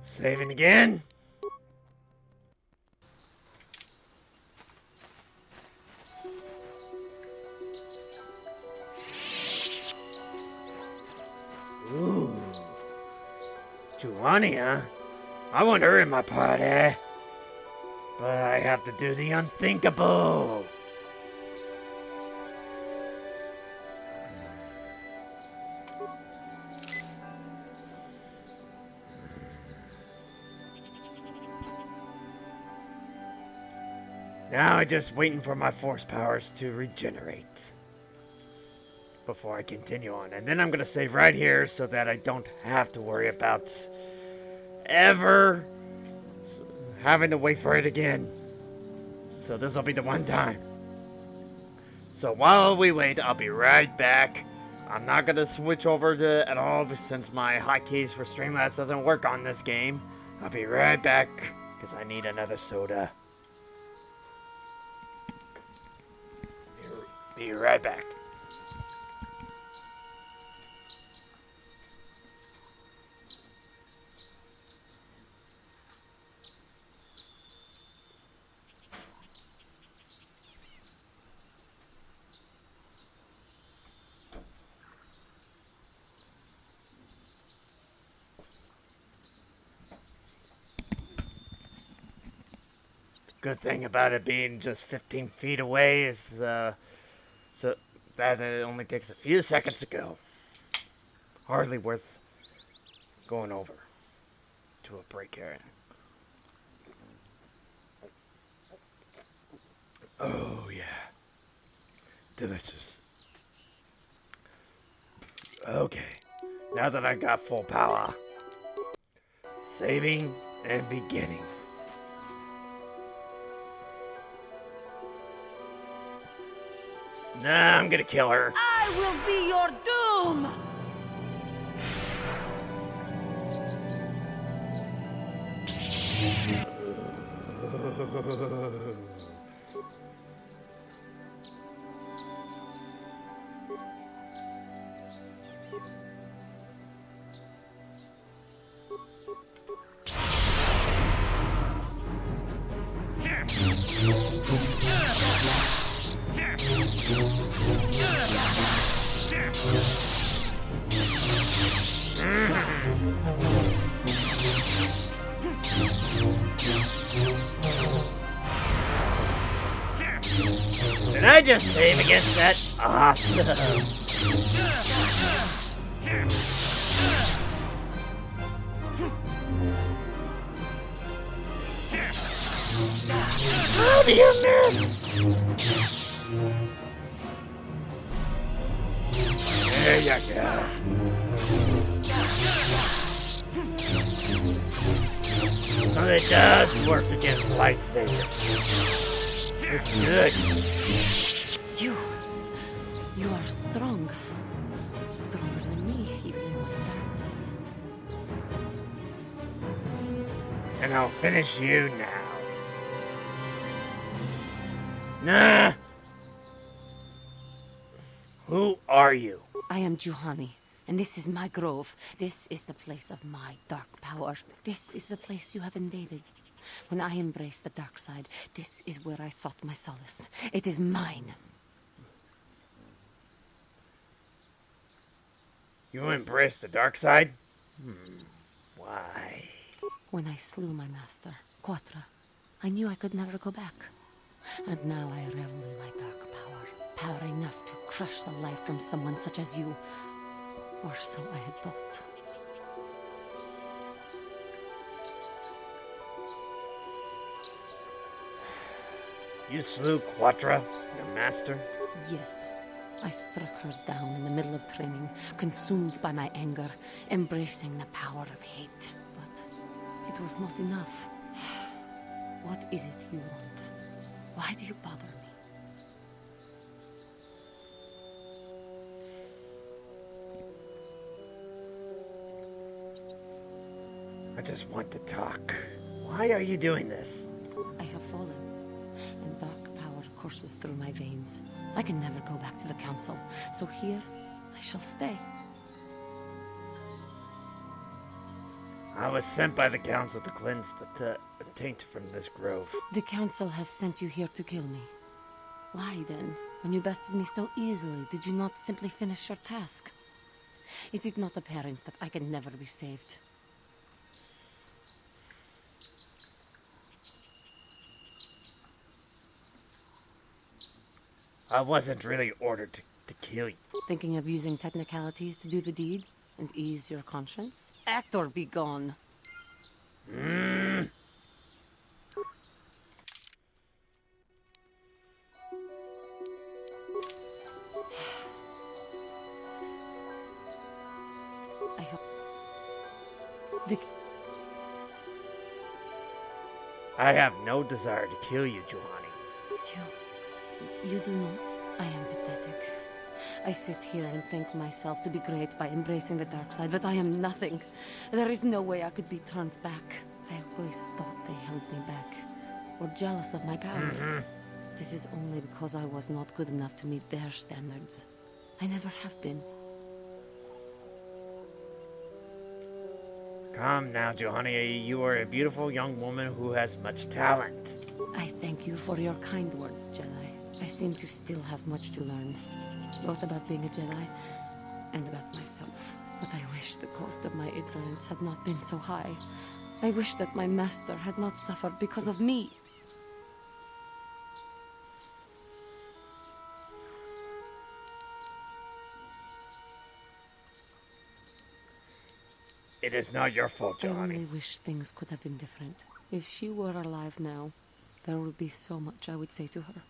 Saving again. Ooh. Giovanni, huh? I want her in my party. But I have to do the unthinkable. Now I'm just waiting for my force powers to regenerate before I continue on. And then I'm going to save right here so that I don't have to worry about ever having to wait for it again. So this will be the one time. So while we wait, I'll be right back. I'm not going to switch over to at all since my hotkeys for Streamlabs doesn't work on this game. I'll be right back because I need another soda. Be right back. Good thing about it being just 15 feet away is so that it only takes a few seconds to go. Hardly worth going over to a break here. Oh, yeah. Delicious. Okay. Now that I got full power. Saving and beginning. Nah, I'm gonna kill her. I will be your doom! Did I just save against that? Awesome. How do you miss? There you go. So it does work against lightsabers. It's good. You are strong. Stronger than me, even in my darkness. And I'll finish you now. Nah. Who are you? I am Juhani, and this is my grove. This is the place of my dark power. This is the place you have invaded. When I embraced the dark side, this is where I sought my solace. It is mine. You embrace the dark side? Why? When I slew my master, Quatra, I knew I could never go back. And now I revel in my dark power. Power enough to crush the life from someone such as you. Or so I had thought. You slew Quatra, your master? Yes. I struck her down in the middle of training, consumed by my anger, embracing the power of hate. But it was not enough. What is it you want? Why do you bother me? I just want to talk. Why are you doing this? I have fallen, and dark power courses through my veins. I can never go back to the council, so here I shall stay. I was sent by the council to cleanse the taint from this grove. The council has sent you here to kill me. Why then, when you bested me so easily, did you not simply finish your task? Is it not apparent that I can never be saved? I wasn't really ordered to kill you. Thinking of using technicalities to do the deed and ease your conscience? Act or be gone. I hope... I have no desire to kill you, Juhani. You do not? I am pathetic. I sit here and think myself to be great by embracing the dark side, but I am nothing. There is no way I could be turned back. I always thought they held me back, or jealous of my power. This is only because I was not good enough to meet their standards. I never have been. Come now, Juhani. You are a beautiful young woman who has much talent. I thank you for your kind words, Jedi. I seem to still have much to learn, both about being a Jedi and about myself. But I wish the cost of my ignorance had not been so high. I wish that my master had not suffered because of me. It is not your fault, I Johnny. only wish things could have been different. If she were alive now, there would be so much I would say to her.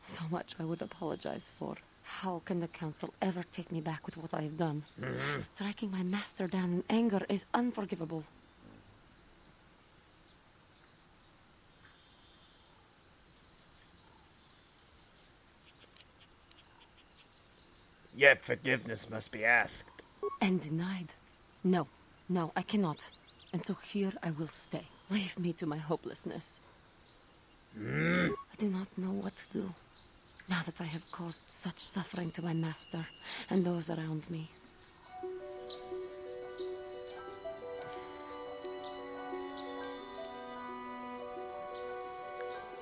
So much I would apologize for. How can the council ever take me back with what I have done? Striking my master down in anger is unforgivable. Yet forgiveness must be asked. And denied. No, no, I cannot. And so here I will stay. Leave me to my hopelessness. I do not know what to do. Now that I have caused such suffering to my master and those around me.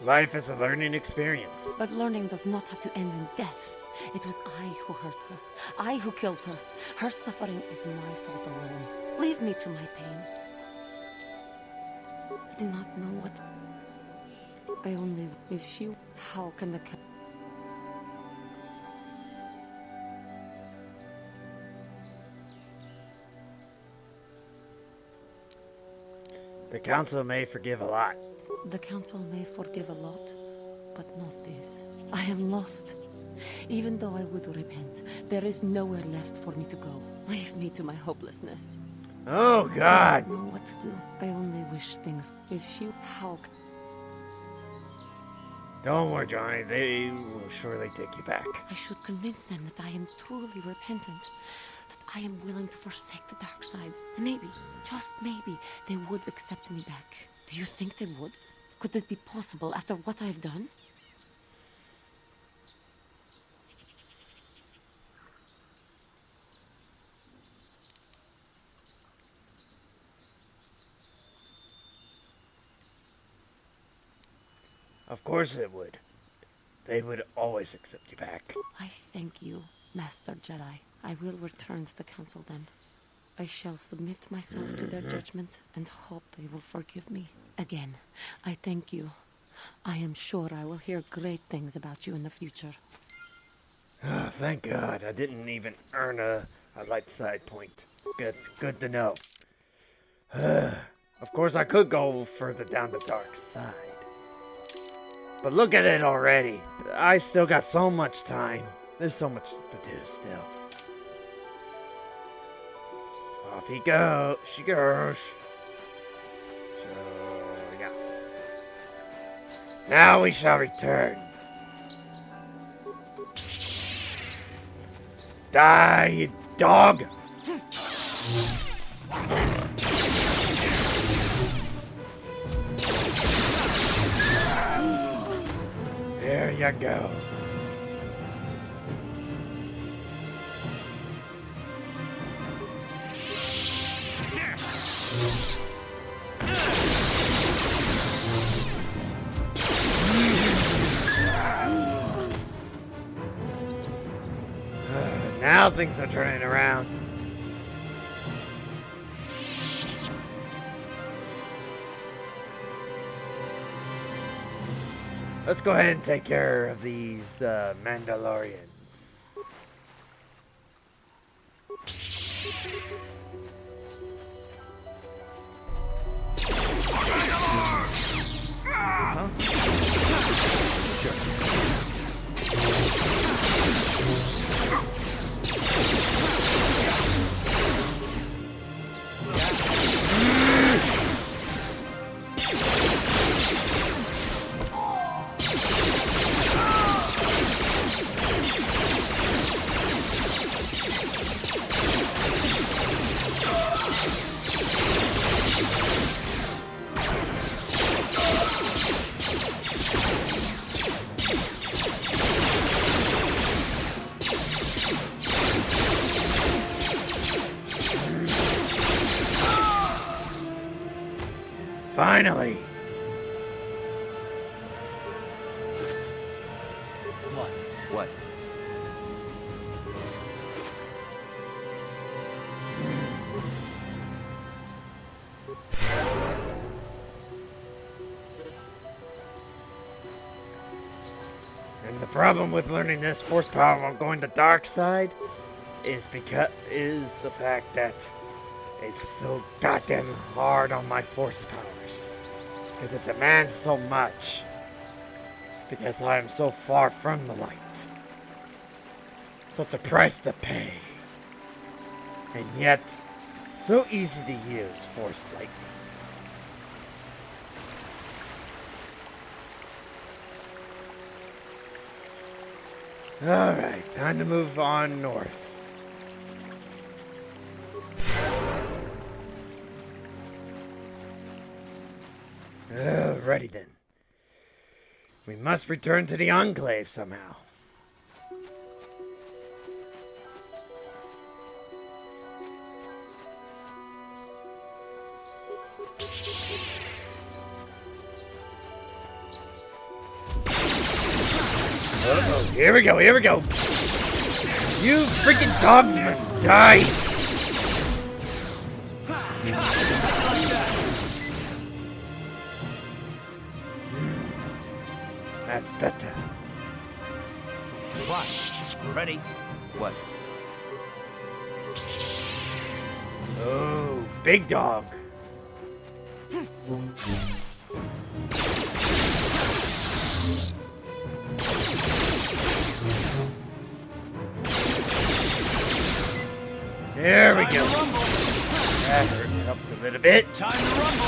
Life is a learning experience. But learning does not have to end in death. It was I who hurt her. I who killed her. Her suffering is my fault alone. Leave me to my pain. I do not know what... I only... If she... How can the... The council may forgive a lot. The council may forgive a lot, but not this. I am lost. Even though I would repent, there is nowhere left for me to go. Leave me to my hopelessness. Oh, God. I don't know what to do. I only wish things... If she... How... Don't worry, Johnny. They will surely take you back. I should convince them that I am truly repentant. That I am willing to forsake the dark side. And maybe, just maybe, they would accept me back. Do you think they would? Could it be possible after what I've done? Of course it would. They would always accept you back. I thank you, Master Jedi. I will return to the council then. I shall submit myself to their judgment and hope they will forgive me. Again, I thank you. I am sure I will hear great things about you in the future. Oh, thank God. I didn't even earn a light side point. Good to know. Of course, I could go further down the dark side. But look at it already. I still got so much time. There's so much to do still. Off she goes. So, yeah. Now we shall return. Die, you dog! There you go. Now things are turning around. Let's go ahead and take care of these Mandalorians. Finally! What? What? And the problem with learning this force power while going the dark side is the fact that It's so goddamn hard on my force powers. Because it demands so much. Because I am so far from the light. Such a price to pay. And yet, so easy to use force lightning. Alright, time to move on north. Alrighty then. We must return to the Enclave somehow. Uh-oh, here we go, here we go. You freaking dogs must die. That's better. What? Ready? What? Oh, big dog. There we go. That hurt. Helped a little bit. Time to rumble.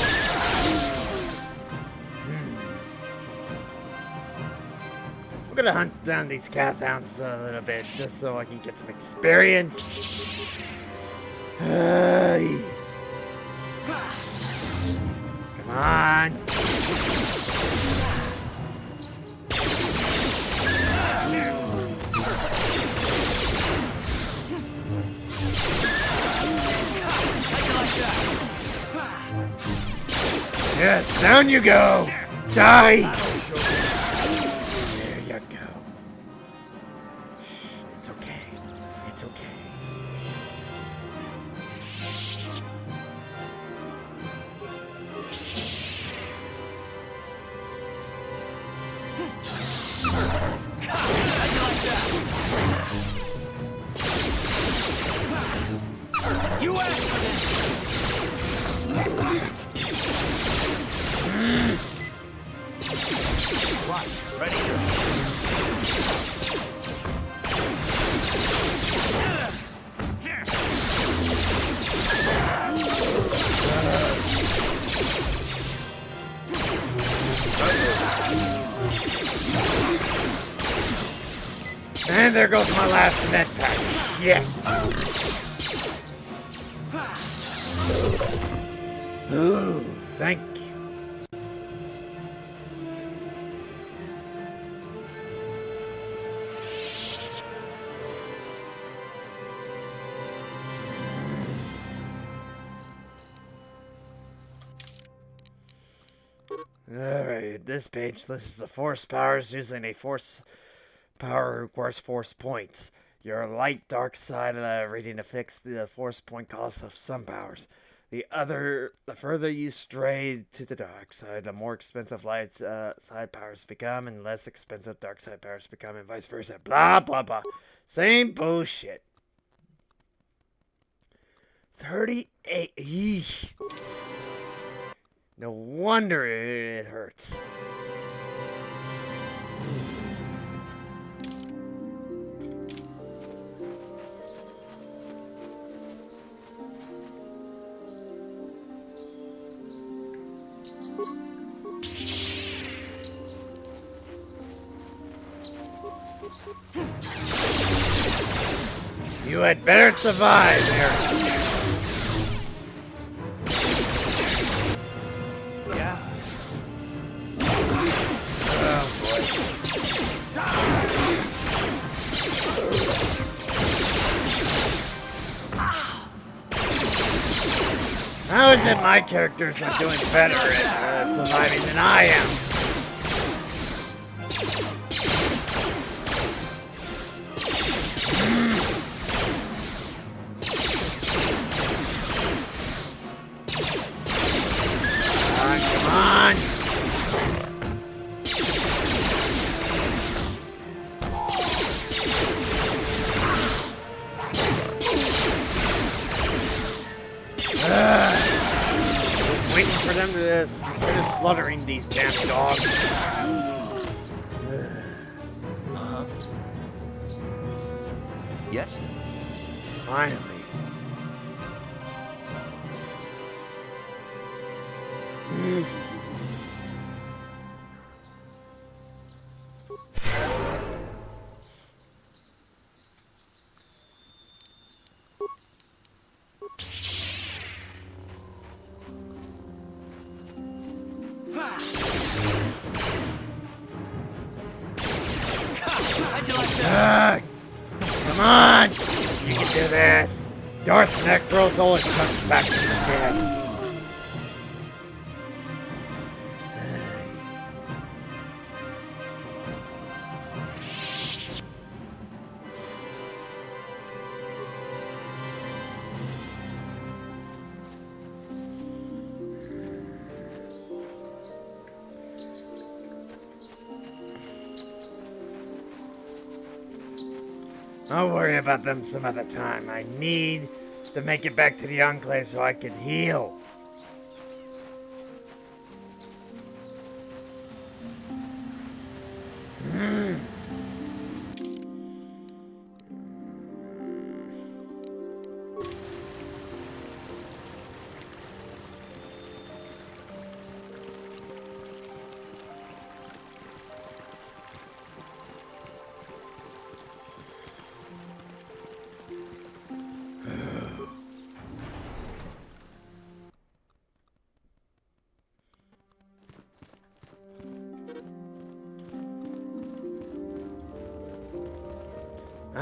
We're gonna hunt down these Cathounds a little bit, just so I can get some experience. Come on. Yes, down you go. Die. There you go. It's okay. It's okay. You asked for this. What? Ready? And there goes my last med pack. Yeah. Ooh, thank you. Alright, this page lists the force powers. Using a force power requires force points. Your light dark side rating affects the force point cost of some powers. The further you stray to the dark side, the more expensive light side powers become, and less expensive dark side powers become, and vice versa. Blah, blah, blah. Same bullshit. 38. Eesh. No wonder it hurts. You had better survive, Eric. Yeah. Oh boy. How is it my characters are doing better at surviving than I am? Come on. them to this. Finish slaughtering these damn dogs. Yes? Finally. Come on! You can do this! Darth Necros always comes back from the dead. I'll worry about them some other time. I need to make it back to the Enclave so I can heal.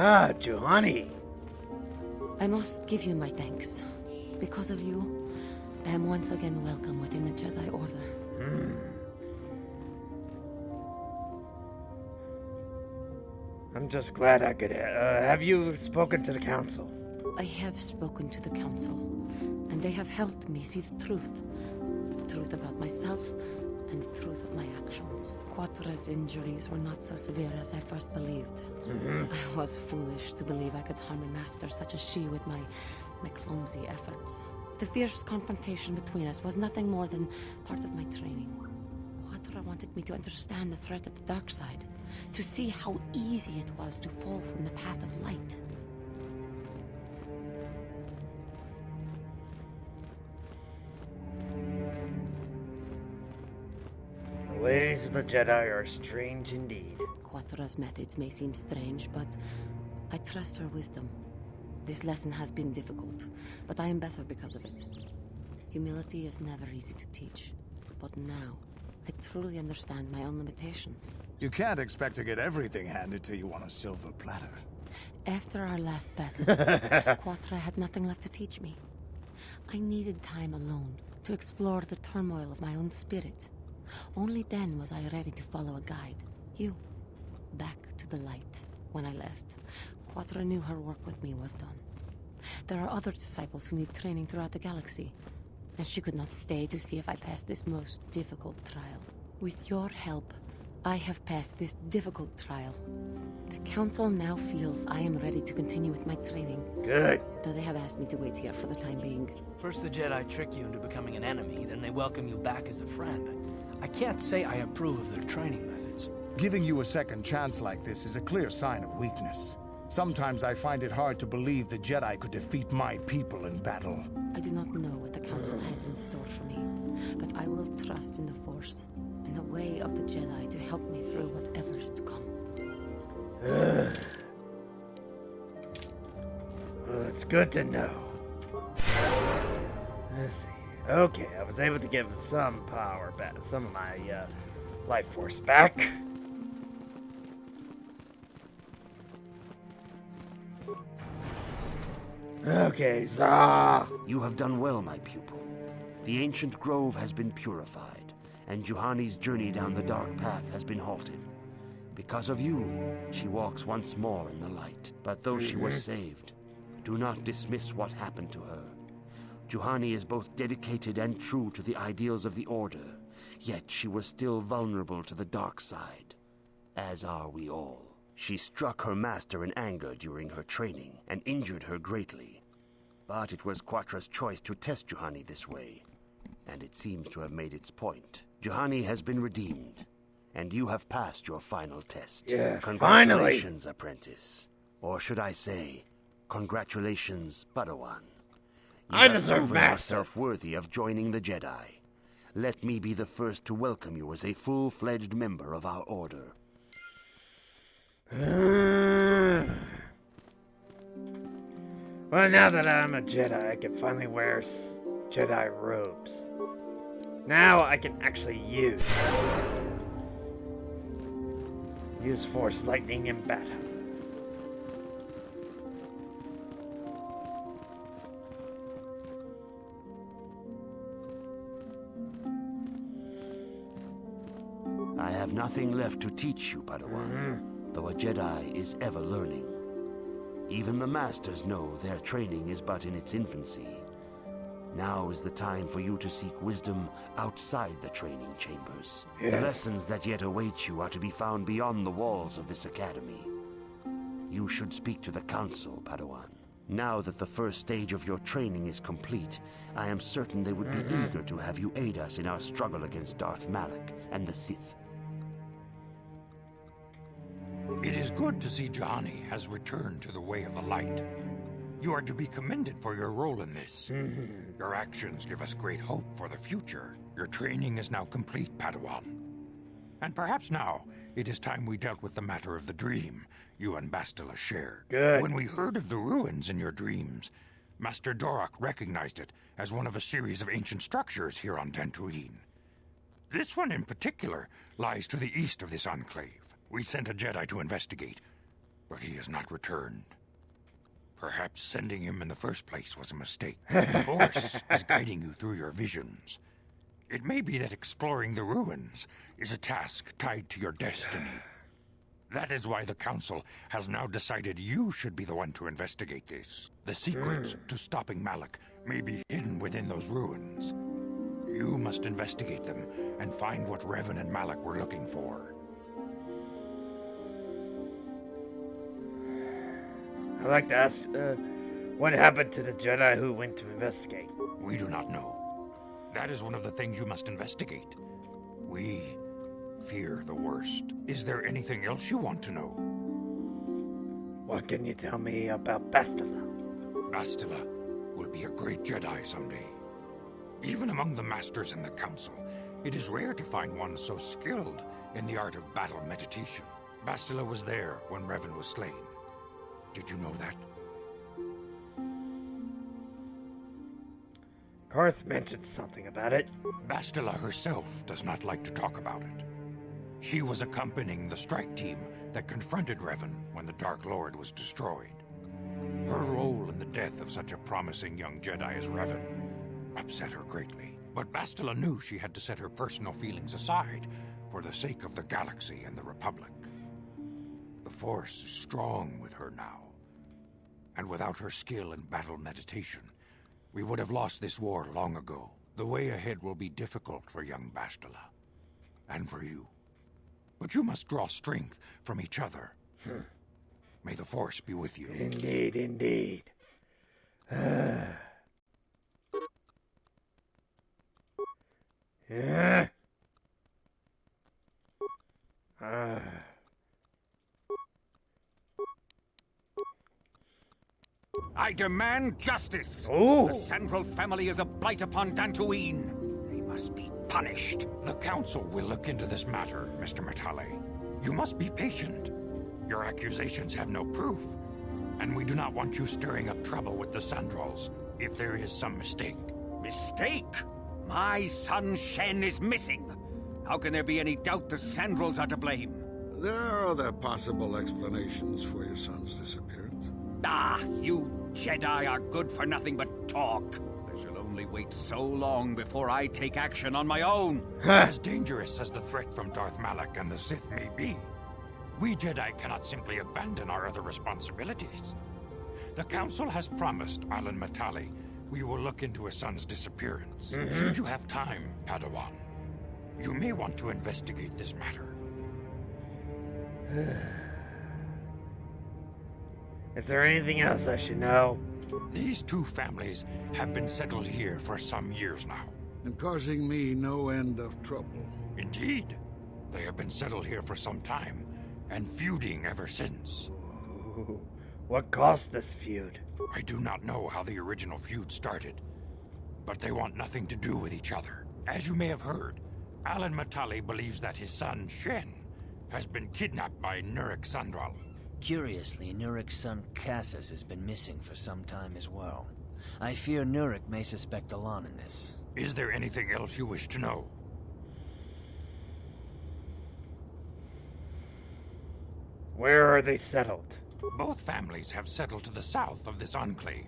Ah, Juhani. I must give you my thanks. Because of you, I am once again welcome within the Jedi Order. I'm just glad I could. Have you spoken to the council? I have spoken to the council, and they have helped me see the truth. The truth about myself, and the truth of my actions. Quatra's injuries were not so severe as I first believed. I was foolish to believe I could harm a master such as she with my clumsy efforts. The fierce confrontation between us was nothing more than part of my training. Quatra wanted me to understand the threat of the dark side, to see how easy it was to fall from the path of light. The ways of the Jedi are strange indeed. Quatra's methods may seem strange, but I trust her wisdom. This lesson has been difficult, but I am better because of it. Humility is never easy to teach, but now I truly understand my own limitations. You can't expect to get everything handed to you on a silver platter. After our last battle, Quatra had nothing left to teach me. I needed time alone to explore the turmoil of my own spirit. Only then was I ready to follow a guide. You. Back to the light. When I left, Quatra knew her work with me was done. There are other disciples who need training throughout the galaxy, and she could not stay to see if I passed this most difficult trial. With your help, I have passed this difficult trial. The Council now feels I am ready to continue with my training. Good. Though they have asked me to wait here for the time being. First the Jedi trick you into becoming an enemy, then they welcome you back as a friend. I can't say I approve of their training methods. Giving you a second chance like this is a clear sign of weakness. Sometimes I find it hard to believe the Jedi could defeat my people in battle. I do not know what the Council has in store for me, but I will trust in the Force and the way of the Jedi to help me through whatever is to come. Well, it's good to know. Let's see. Okay, I was able to give some power back, some of my life force back. Okay, Zah! You have done well, my pupil. The ancient grove has been purified, and Juhani's journey down the dark path has been halted. Because of you, she walks once more in the light. But though she was saved, do not dismiss what happened to her. Juhani is both dedicated and true to the ideals of the Order, yet she was still vulnerable to the dark side, as are we all. She struck her master in anger during her training, and injured her greatly. But it was Quatra's choice to test Juhani this way. and it seems to have made its point. Juhani has been redeemed, and you have passed your final test. Yeah, Congratulations, apprentice. Or should I say, congratulations, Padawan. You I have deserve proven master. yourself worthy of joining the Jedi. Let me be the first to welcome you as a full-fledged member of our order. Well, now that I'm a Jedi, I can finally wear Jedi robes. Now I can actually use Force lightning in battle. I have nothing left to teach you, Padawan, though a Jedi is ever learning. Even the Masters know their training is but in its infancy. Now is the time for you to seek wisdom outside the training chambers. Yes. The lessons that yet await you are to be found beyond the walls of this academy. You should speak to the Council, Padawan. Now that the first stage of your training is complete, I am certain they would be eager to have you aid us in our struggle against Darth Malak and the Sith. It is good to see Johnny has returned to the way of the light. You are to be commended for your role in this. Your actions give us great hope for the future. Your training is now complete, Padawan. And perhaps now, it is time we dealt with the matter of the dream you and Bastila shared. Good. When we heard of the ruins in your dreams, Master Dorak recognized it as one of a series of ancient structures here on Dantooine. This one in particular lies to the east of this enclave. We sent a Jedi to investigate, but he has not returned. Perhaps sending him in the first place was a mistake. The Force is guiding you through your visions. It may be that exploring the ruins is a task tied to your destiny. That is why the Council has now decided you should be the one to investigate this. The secrets to stopping Malak may be hidden within those ruins. You must investigate them and find what Revan and Malak were looking for. I'd like to ask, what happened to the Jedi who went to investigate? We do not know. That is one of the things you must investigate. We fear the worst. Is there anything else you want to know? What can you tell me about Bastila? Bastila will be a great Jedi someday. Even among the Masters in the Council, it is rare to find one so skilled in the art of battle meditation. Bastila was there when Revan was slain. Did you know that? Karth mentioned something about it. Bastila herself does not like to talk about it. She was accompanying the strike team that confronted Revan when the Dark Lord was destroyed. Her role in the death of such a promising young Jedi as Revan upset her greatly. But Bastila knew she had to set her personal feelings aside for the sake of the galaxy and the Republic. The Force is strong with her now. And without her skill in battle meditation, we would have lost this war long ago. The way ahead will be difficult for young Bastila. And for you. But you must draw strength from each other. May the Force be with you. Indeed, indeed. Yeah. I demand justice. Ooh. The Sandral family is a blight upon Dantooine. They must be punished. The Council will look into this matter, Mr. Matale. You must be patient. Your accusations have no proof, and we do not want you stirring up trouble with the Sandrals if there is some mistake. Mistake? My son Shen is missing. How can there be any doubt the Sandrals are to blame? There are other possible explanations for your son's disappearance. Ah, you Jedi are good for nothing but talk. I shall only wait so long before I take action on my own. As dangerous as the threat from Darth Malak and the Sith may be, we Jedi cannot simply abandon our other responsibilities. The Council has promised Alan Matale we will look into his son's disappearance. Should you have time, Padawan, you may want to investigate this matter. Is there anything else I should know? These two families have been settled here for some years now. and causing me no end of trouble. Indeed. They have been settled here for some time, and feuding ever since. Ooh, what caused this feud? I do not know how the original feud started, but they want nothing to do with each other. As you may have heard, Alan Matali believes that his son, Shen, has been kidnapped by Nurik Sandral. Curiously, Nurik's son Cassus has been missing for some time as well. I fear Nurik may suspect Alan in this. Is there anything else you wish to know? Where are they settled? Both families have settled to the south of this enclave.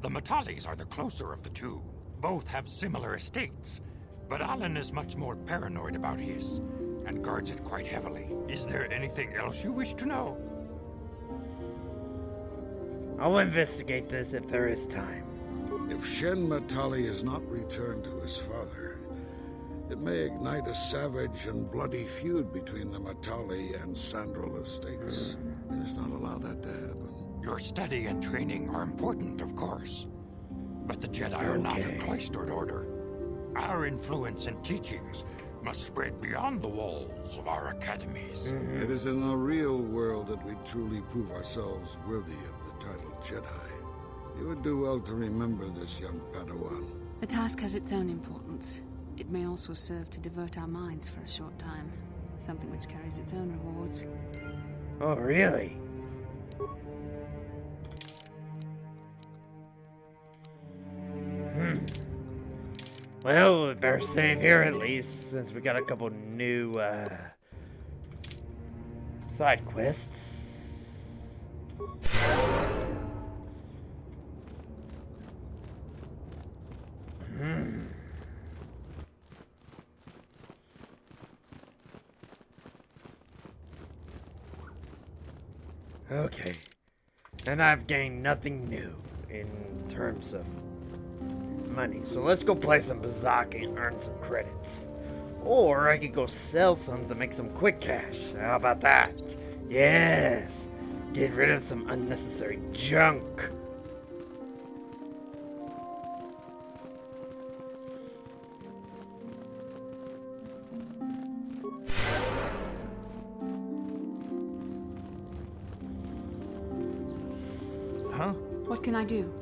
The Matalis are the closer of the two. Both have similar estates, but Alan is much more paranoid about his, and guards it quite heavily. Is there anything else you wish to know? I'll investigate this if there is time. If Shen Matali is not returned to his father, it may ignite a savage and bloody feud between the Matali and Sandral estates. We must not allow that to happen. Your study and training are important, of course, but the Jedi are not a cloistered order. Our influence and teachings must spread beyond the walls of our academies. It is in the real world that we truly prove ourselves worthy of the title Jedi. You would do well to remember this, young Padawan. The task has its own importance. It may also serve to divert our minds for a short time, something which carries its own rewards. Oh, really? Well, we better save here at least, since we got a couple new, side quests. Okay. And I've gained nothing new in terms of money. So let's go play some Bazaki and earn some credits. Or I could go sell some to make some quick cash. How about that? Yes. Get rid of some unnecessary junk. Huh? What can I do?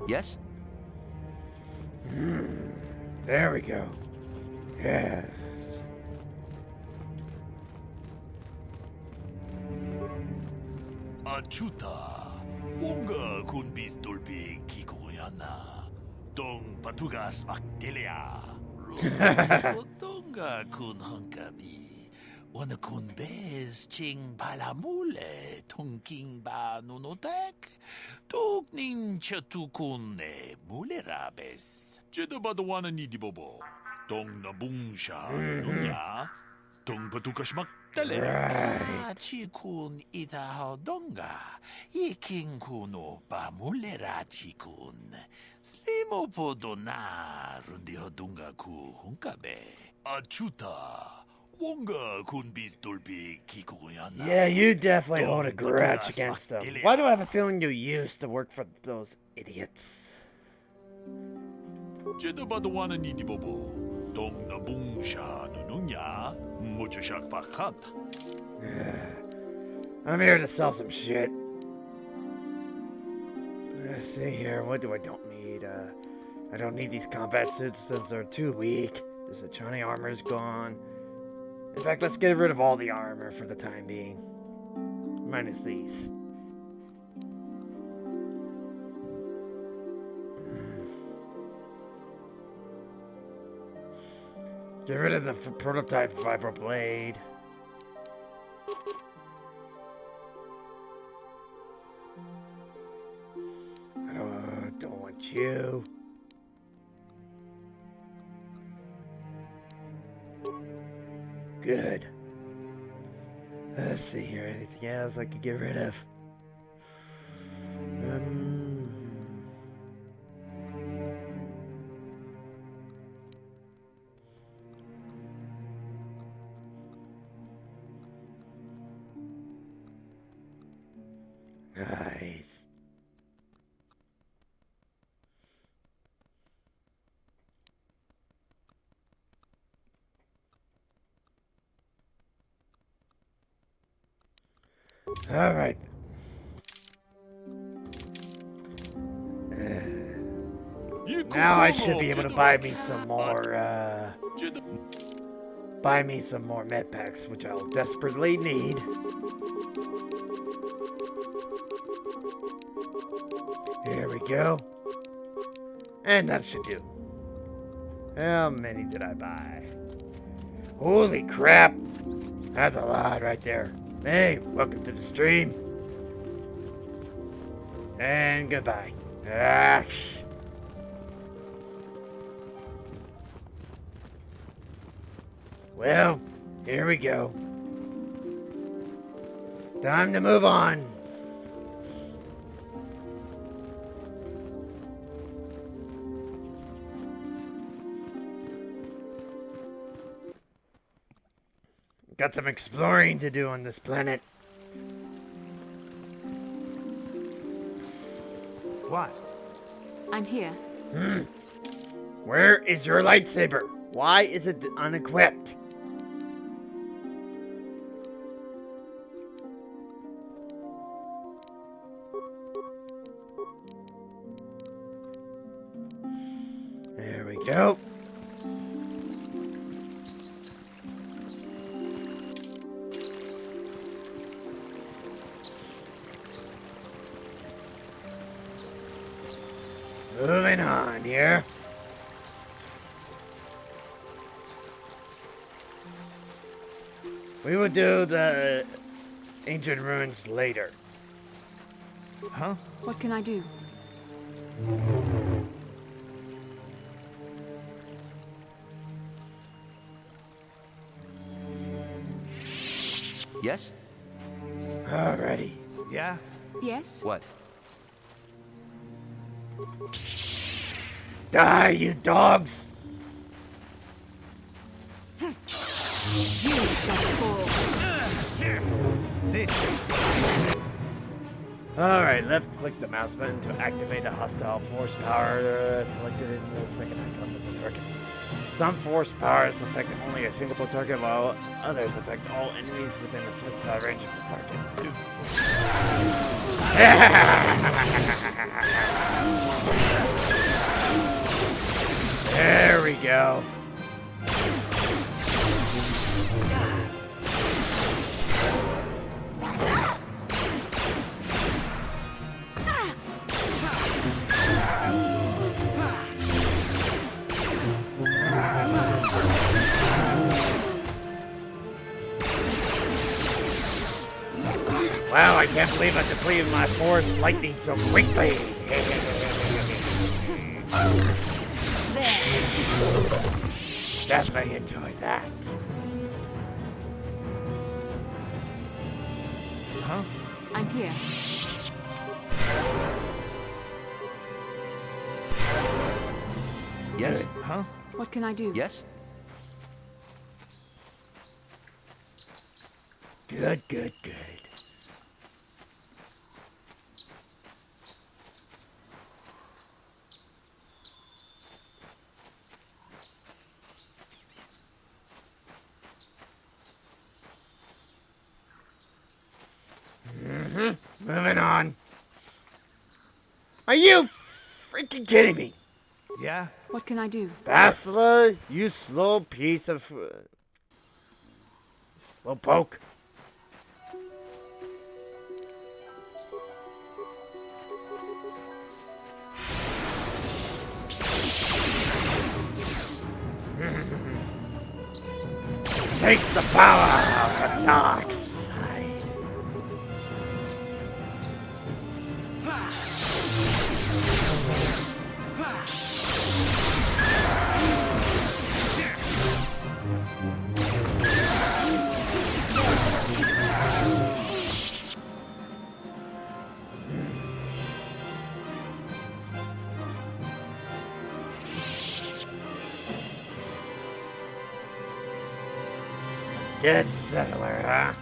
Yes? There we go. Yes. Achuta, Wonga kun bis dolpi kikoyana, Dong patugas makdelia. Tonga kun hunkabi, Wana kun bez ching palamule, Tonking ba nunotek, Tokning chatukun mulerabes. Jedabadawana nidibobo, Dong nabungsha nunya, Dong patukas makdelia. Chikun ita donga, Yiking kuno ba mulera chikun. Slimo podona rundi hodunga ku hunkabe. Achuta. Wonga kun bis dolpi kikoyana. Yeah, you definitely hold a grudge against them. Why do I have a feeling you used to work for those idiots? Jedabadawana nidibobo. Dong nabungsha nununya. Muchashak pakat. I'm here to sell some shit. Let's see here. What do I don't need? I don't need these combat suits since they're too weak. This Achani armor is gone. In fact, let's get rid of all the armor for the time being. Minus these. Get rid of the prototype vibroblade. I don't want you. Good. Let's see here. Anything else I could get rid of? Nice. All right. Now I should be able to buy me some more, med packs, which I'll desperately need. Here we go. And that should do. How many did I buy? Holy crap! That's a lot right there. Hey, welcome to the stream. And goodbye. Well, here we go. Time to move on. Got some exploring to do on this planet. What? I'm here. Where is your lightsaber? Why is it unequipped? There we go. Moving on here. We will do the ancient ruins later. Huh? What can I do? Yes? Alrighty. Yeah? Yes? What? Die, you dogs! Alright, left click the mouse button to activate a hostile force power selected in the second icon of the target. Some force powers affect only a single target, while others affect all enemies within a specified range of the target. There we go. Wow, I can't believe I depleted my force lightning so quickly. Definitely enjoyed that. Huh? I'm here. Yes? Huh? What can I do? Yes? Good, good, good. Moving on. Are you freaking kidding me? Yeah? What can I do? Bastila, you slow piece of... slow poke. Taste the power of the dark side. Good settler, huh?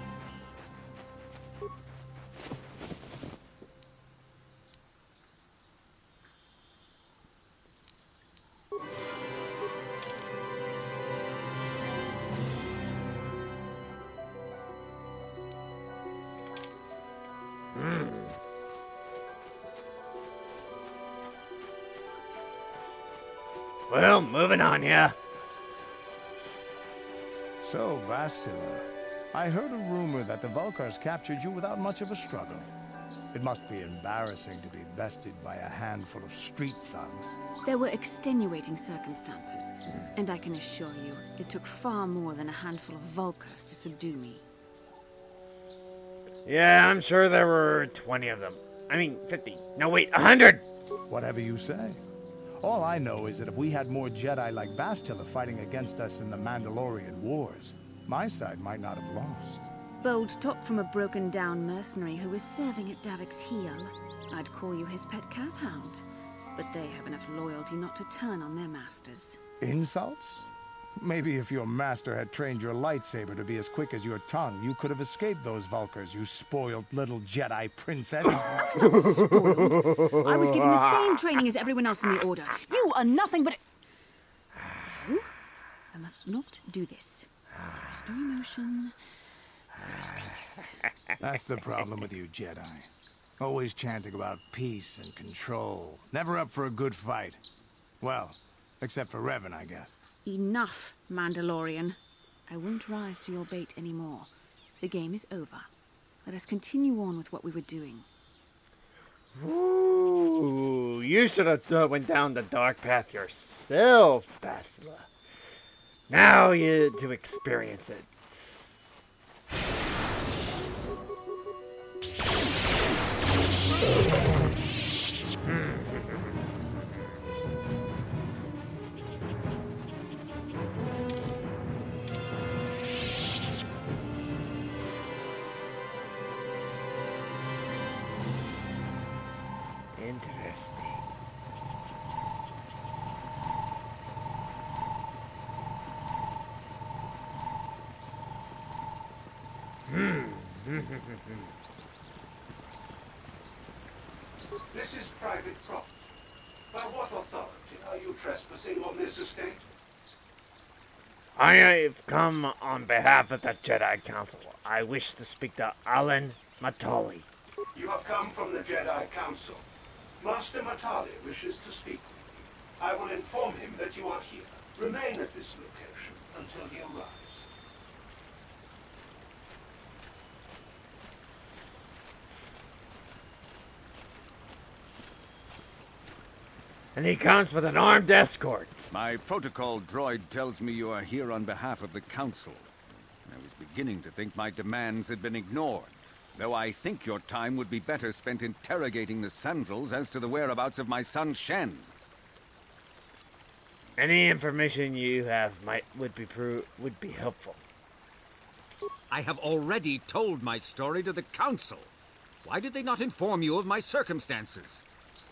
Well, moving on, yeah. So, Bastila, I heard a rumor that the Vulkars captured you without much of a struggle. It must be embarrassing to be bested by a handful of street thugs. There were extenuating circumstances, and I can assure you, it took far more than a handful of Vulkars to subdue me. Yeah, I'm sure there were 20 of them. I mean, 50. No, wait, 100! Whatever you say. All I know is that if we had more Jedi like Bastila fighting against us in the Mandalorian Wars, my side might not have lost. Bold talk from a broken-down mercenary who was serving at Davik's heel. I'd call you his pet cat hound, but they have enough loyalty not to turn on their masters. Insults? Maybe if your master had trained your lightsaber to be as quick as your tongue, you could have escaped those Vulkars, you spoiled little Jedi princess. Spoiled? I was given the same training as everyone else in the Order. You are nothing but... No, I must not do this. There is no emotion. There is peace. That's the problem with you Jedi. Always chanting about peace and control. Never up for a good fight. Well, except for Revan, I guess. Enough, Mandalorian. I won't rise to your bait anymore. The game is over. Let us continue on with what we were doing. Ooh, you should have went down the dark path yourself, Bastila. Now you to experience it. Interesting. This is private property. By what authority are you trespassing on this estate? I have come on behalf of the Jedi Council. I wish to speak to Alan Matali. You have come from the Jedi Council. Master Matali wishes to speak with you. I will inform him that you are here. Remain at this location until he arrives. And he comes with an armed escort. My protocol droid tells me you are here on behalf of the Council. I was beginning to think my demands had been ignored, though I think your time would be better spent interrogating the Sandrels as to the whereabouts of my son Shen. Any information you have would be helpful. I have already told my story to the Council. Why did they not inform you of my circumstances?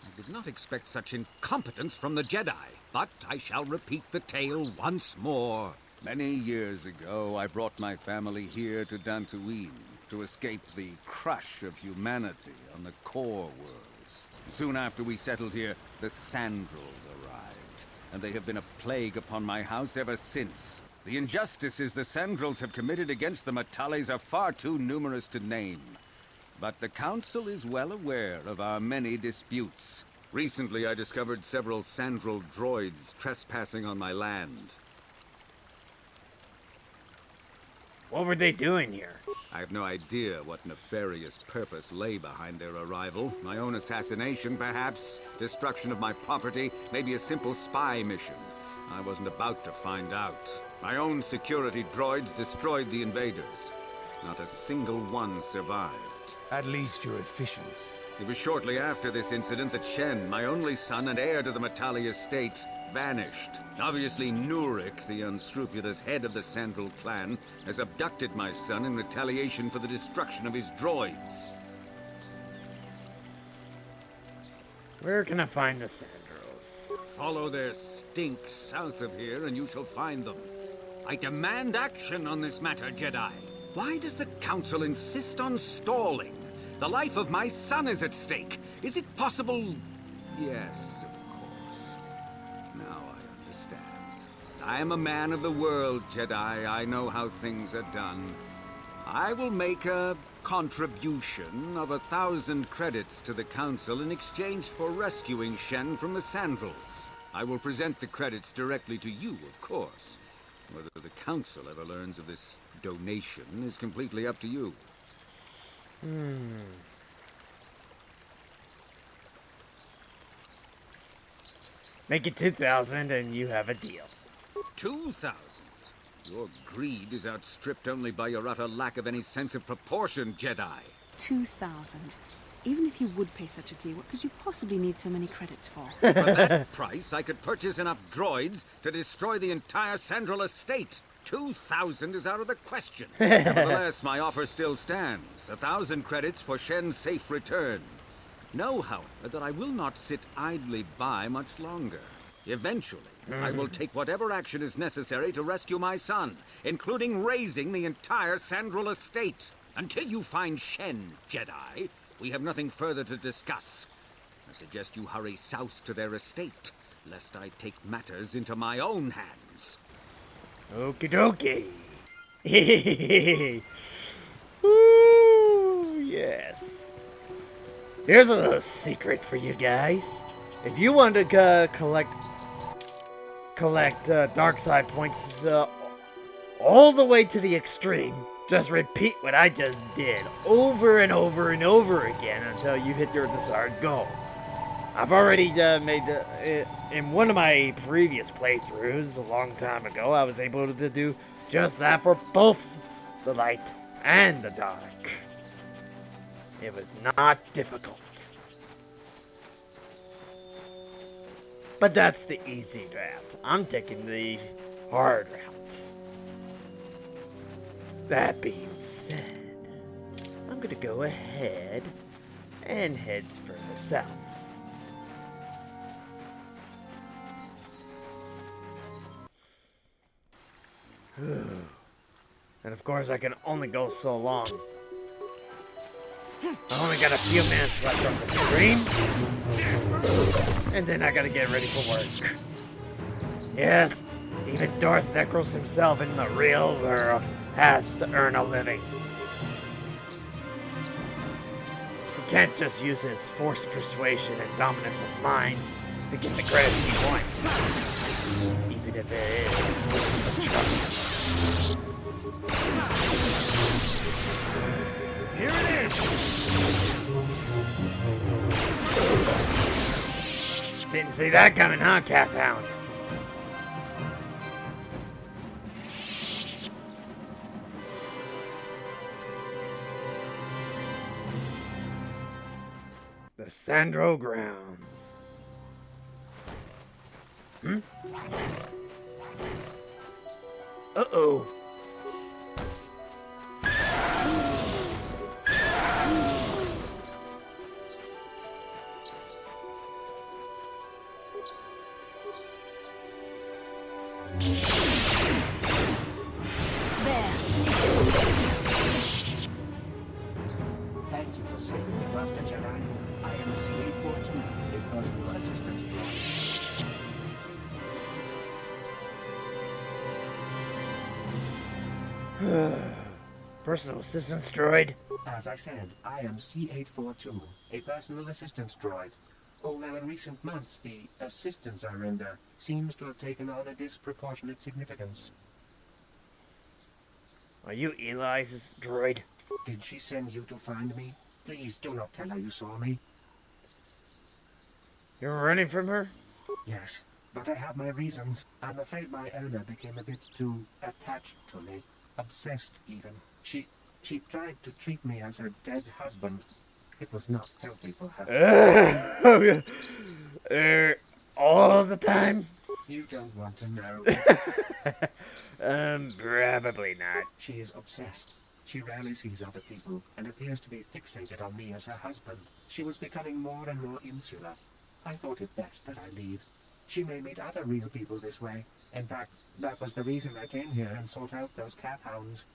I did not expect such incompetence from the Jedi, but I shall repeat the tale once more. Many years ago, I brought my family here to Dantooine to escape the crush of humanity on the core worlds. Soon after we settled here, the Sandrels arrived, and they have been a plague upon my house ever since. The injustices the Sandrels have committed against the Matales are far too numerous to name. But the Council is well aware of our many disputes. Recently, I discovered several Sandrel droids trespassing on my land. What were they doing here? I have no idea what nefarious purpose lay behind their arrival. My own assassination, perhaps. Destruction of my property. Maybe a simple spy mission. I wasn't about to find out. My own security droids destroyed the invaders. Not a single one survived. At least you're efficient. It was shortly after this incident that Shen, my only son and heir to the Matali estate, vanished. Obviously, Nurik, the unscrupulous head of the Sandrel clan, has abducted my son in retaliation for the destruction of his droids. Where can I find the Sandrels? Follow their stink south of here and you shall find them. I demand action on this matter, Jedi. Why does the Council insist on stalling? The life of my son is at stake. Is it possible? Yes, of course. Now I understand. I am a man of the world, Jedi. I know how things are done. I will make a contribution of 1,000 credits to the Council in exchange for rescuing Shen from the Sandrels. I will present the credits directly to you, of course. Whether the Council ever learns of this donation is completely up to you. Make it 2,000 and you have a deal. 2,000? Your greed is outstripped only by your utter lack of any sense of proportion, Jedi. 2,000. Even if you would pay such a fee, what could you possibly need so many credits for? For that price, I could purchase enough droids to destroy the entire Sandral estate. 2,000 is out of the question. Nevertheless, my offer still stands. 1,000 credits for Shen's safe return. Know, however, that I will not sit idly by much longer. Eventually, I will take whatever action is necessary to rescue my son, including razing the entire Sandral estate. Until you find Shen, Jedi, we have nothing further to discuss. I suggest you hurry south to their estate, lest I take matters into my own hands. Okie dokie. Woo, yes. Here's a little secret for you guys. If you want to collect dark side points all the way to the extreme, just repeat what I just did over and over and over again until you hit your desired goal. I've already made in one of my previous playthroughs a long time ago, I was able to do just that for both the light and the dark. It was not difficult. But that's the easy route. I'm taking the hard route. That being said, I'm gonna go ahead and head further south. And of course I can only go so long. I only got a few minutes left on the screen. And then I gotta get ready for work. Yes, even Darth Necros himself in the real world has to earn a living. He can't just use his force persuasion and dominance of mind to get the credits he wants. Even if it is trouble. Here it is! Didn't see that coming, huh, Cathound? The Sandro grounds. Uh-oh. Thank you for saving me, Master Jedi. I am CA-42, a personal assistant. Personal assistance droid. As I said, I am C-842, a personal assistance droid. Although in recent months, the assistance I render seems to have taken on a disproportionate significance. Are you Eli's droid? Did she send you to find me? Please do not tell her you saw me. You're running from her? Yes, but I have my reasons. I'm afraid my owner became a bit too attached to me. Obsessed, even. She tried to treat me as her dead husband. It was not healthy for her. All the time? You don't want to know. Probably not. She is obsessed. She rarely sees other people and appears to be fixated on me as her husband. She was becoming more and more insular. I thought it best that I leave. She may meet other real people this way. In fact, that was the reason I came here and sought out those cat hounds.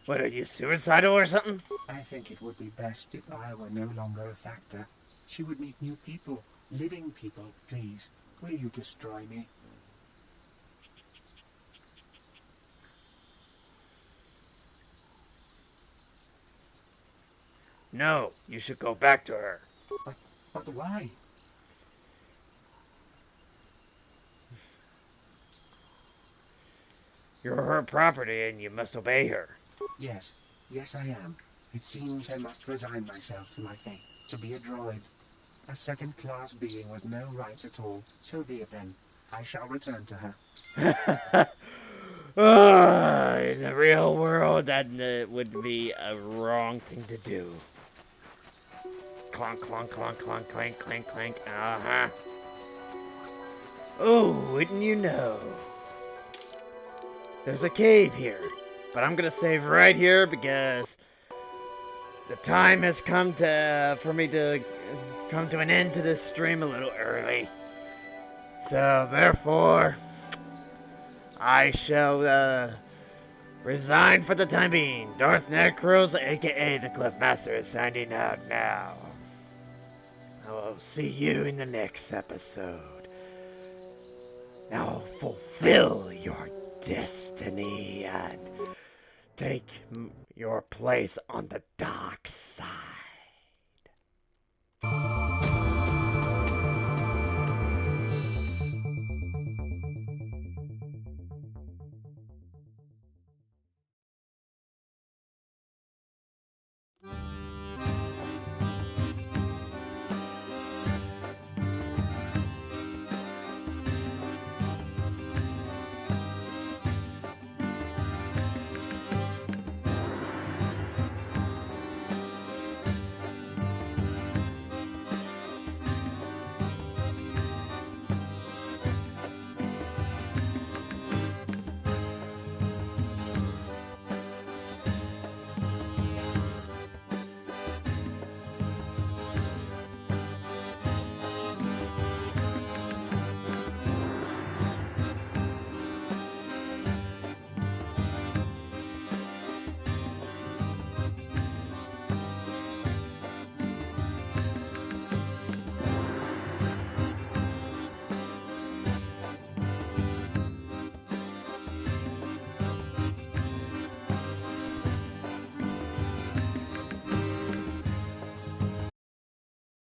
What, are you suicidal or something? I think it would be best if I were no longer a factor. She would meet new people, living people. Please, will you destroy me? No, you should go back to her. But why? You're her property and you must obey her. Yes, yes I am. It seems I must resign myself to my fate, to be a droid. A second-class being with no rights at all. So be it then. I shall return to her. In the real world, that would be a wrong thing to do. Clonk, clonk, clonk, clonk, clank, clank, clank. Uh-huh. Oh, wouldn't you know? There's a cave here, but I'm gonna save right here because the time has come for me to come to an end to this stream a little early. So therefore, I shall resign for the time being. Darth Necros, aka the Cliffmaster, is signing out now. I will see you in the next episode. Now fulfill your destiny and take your place on the dark side.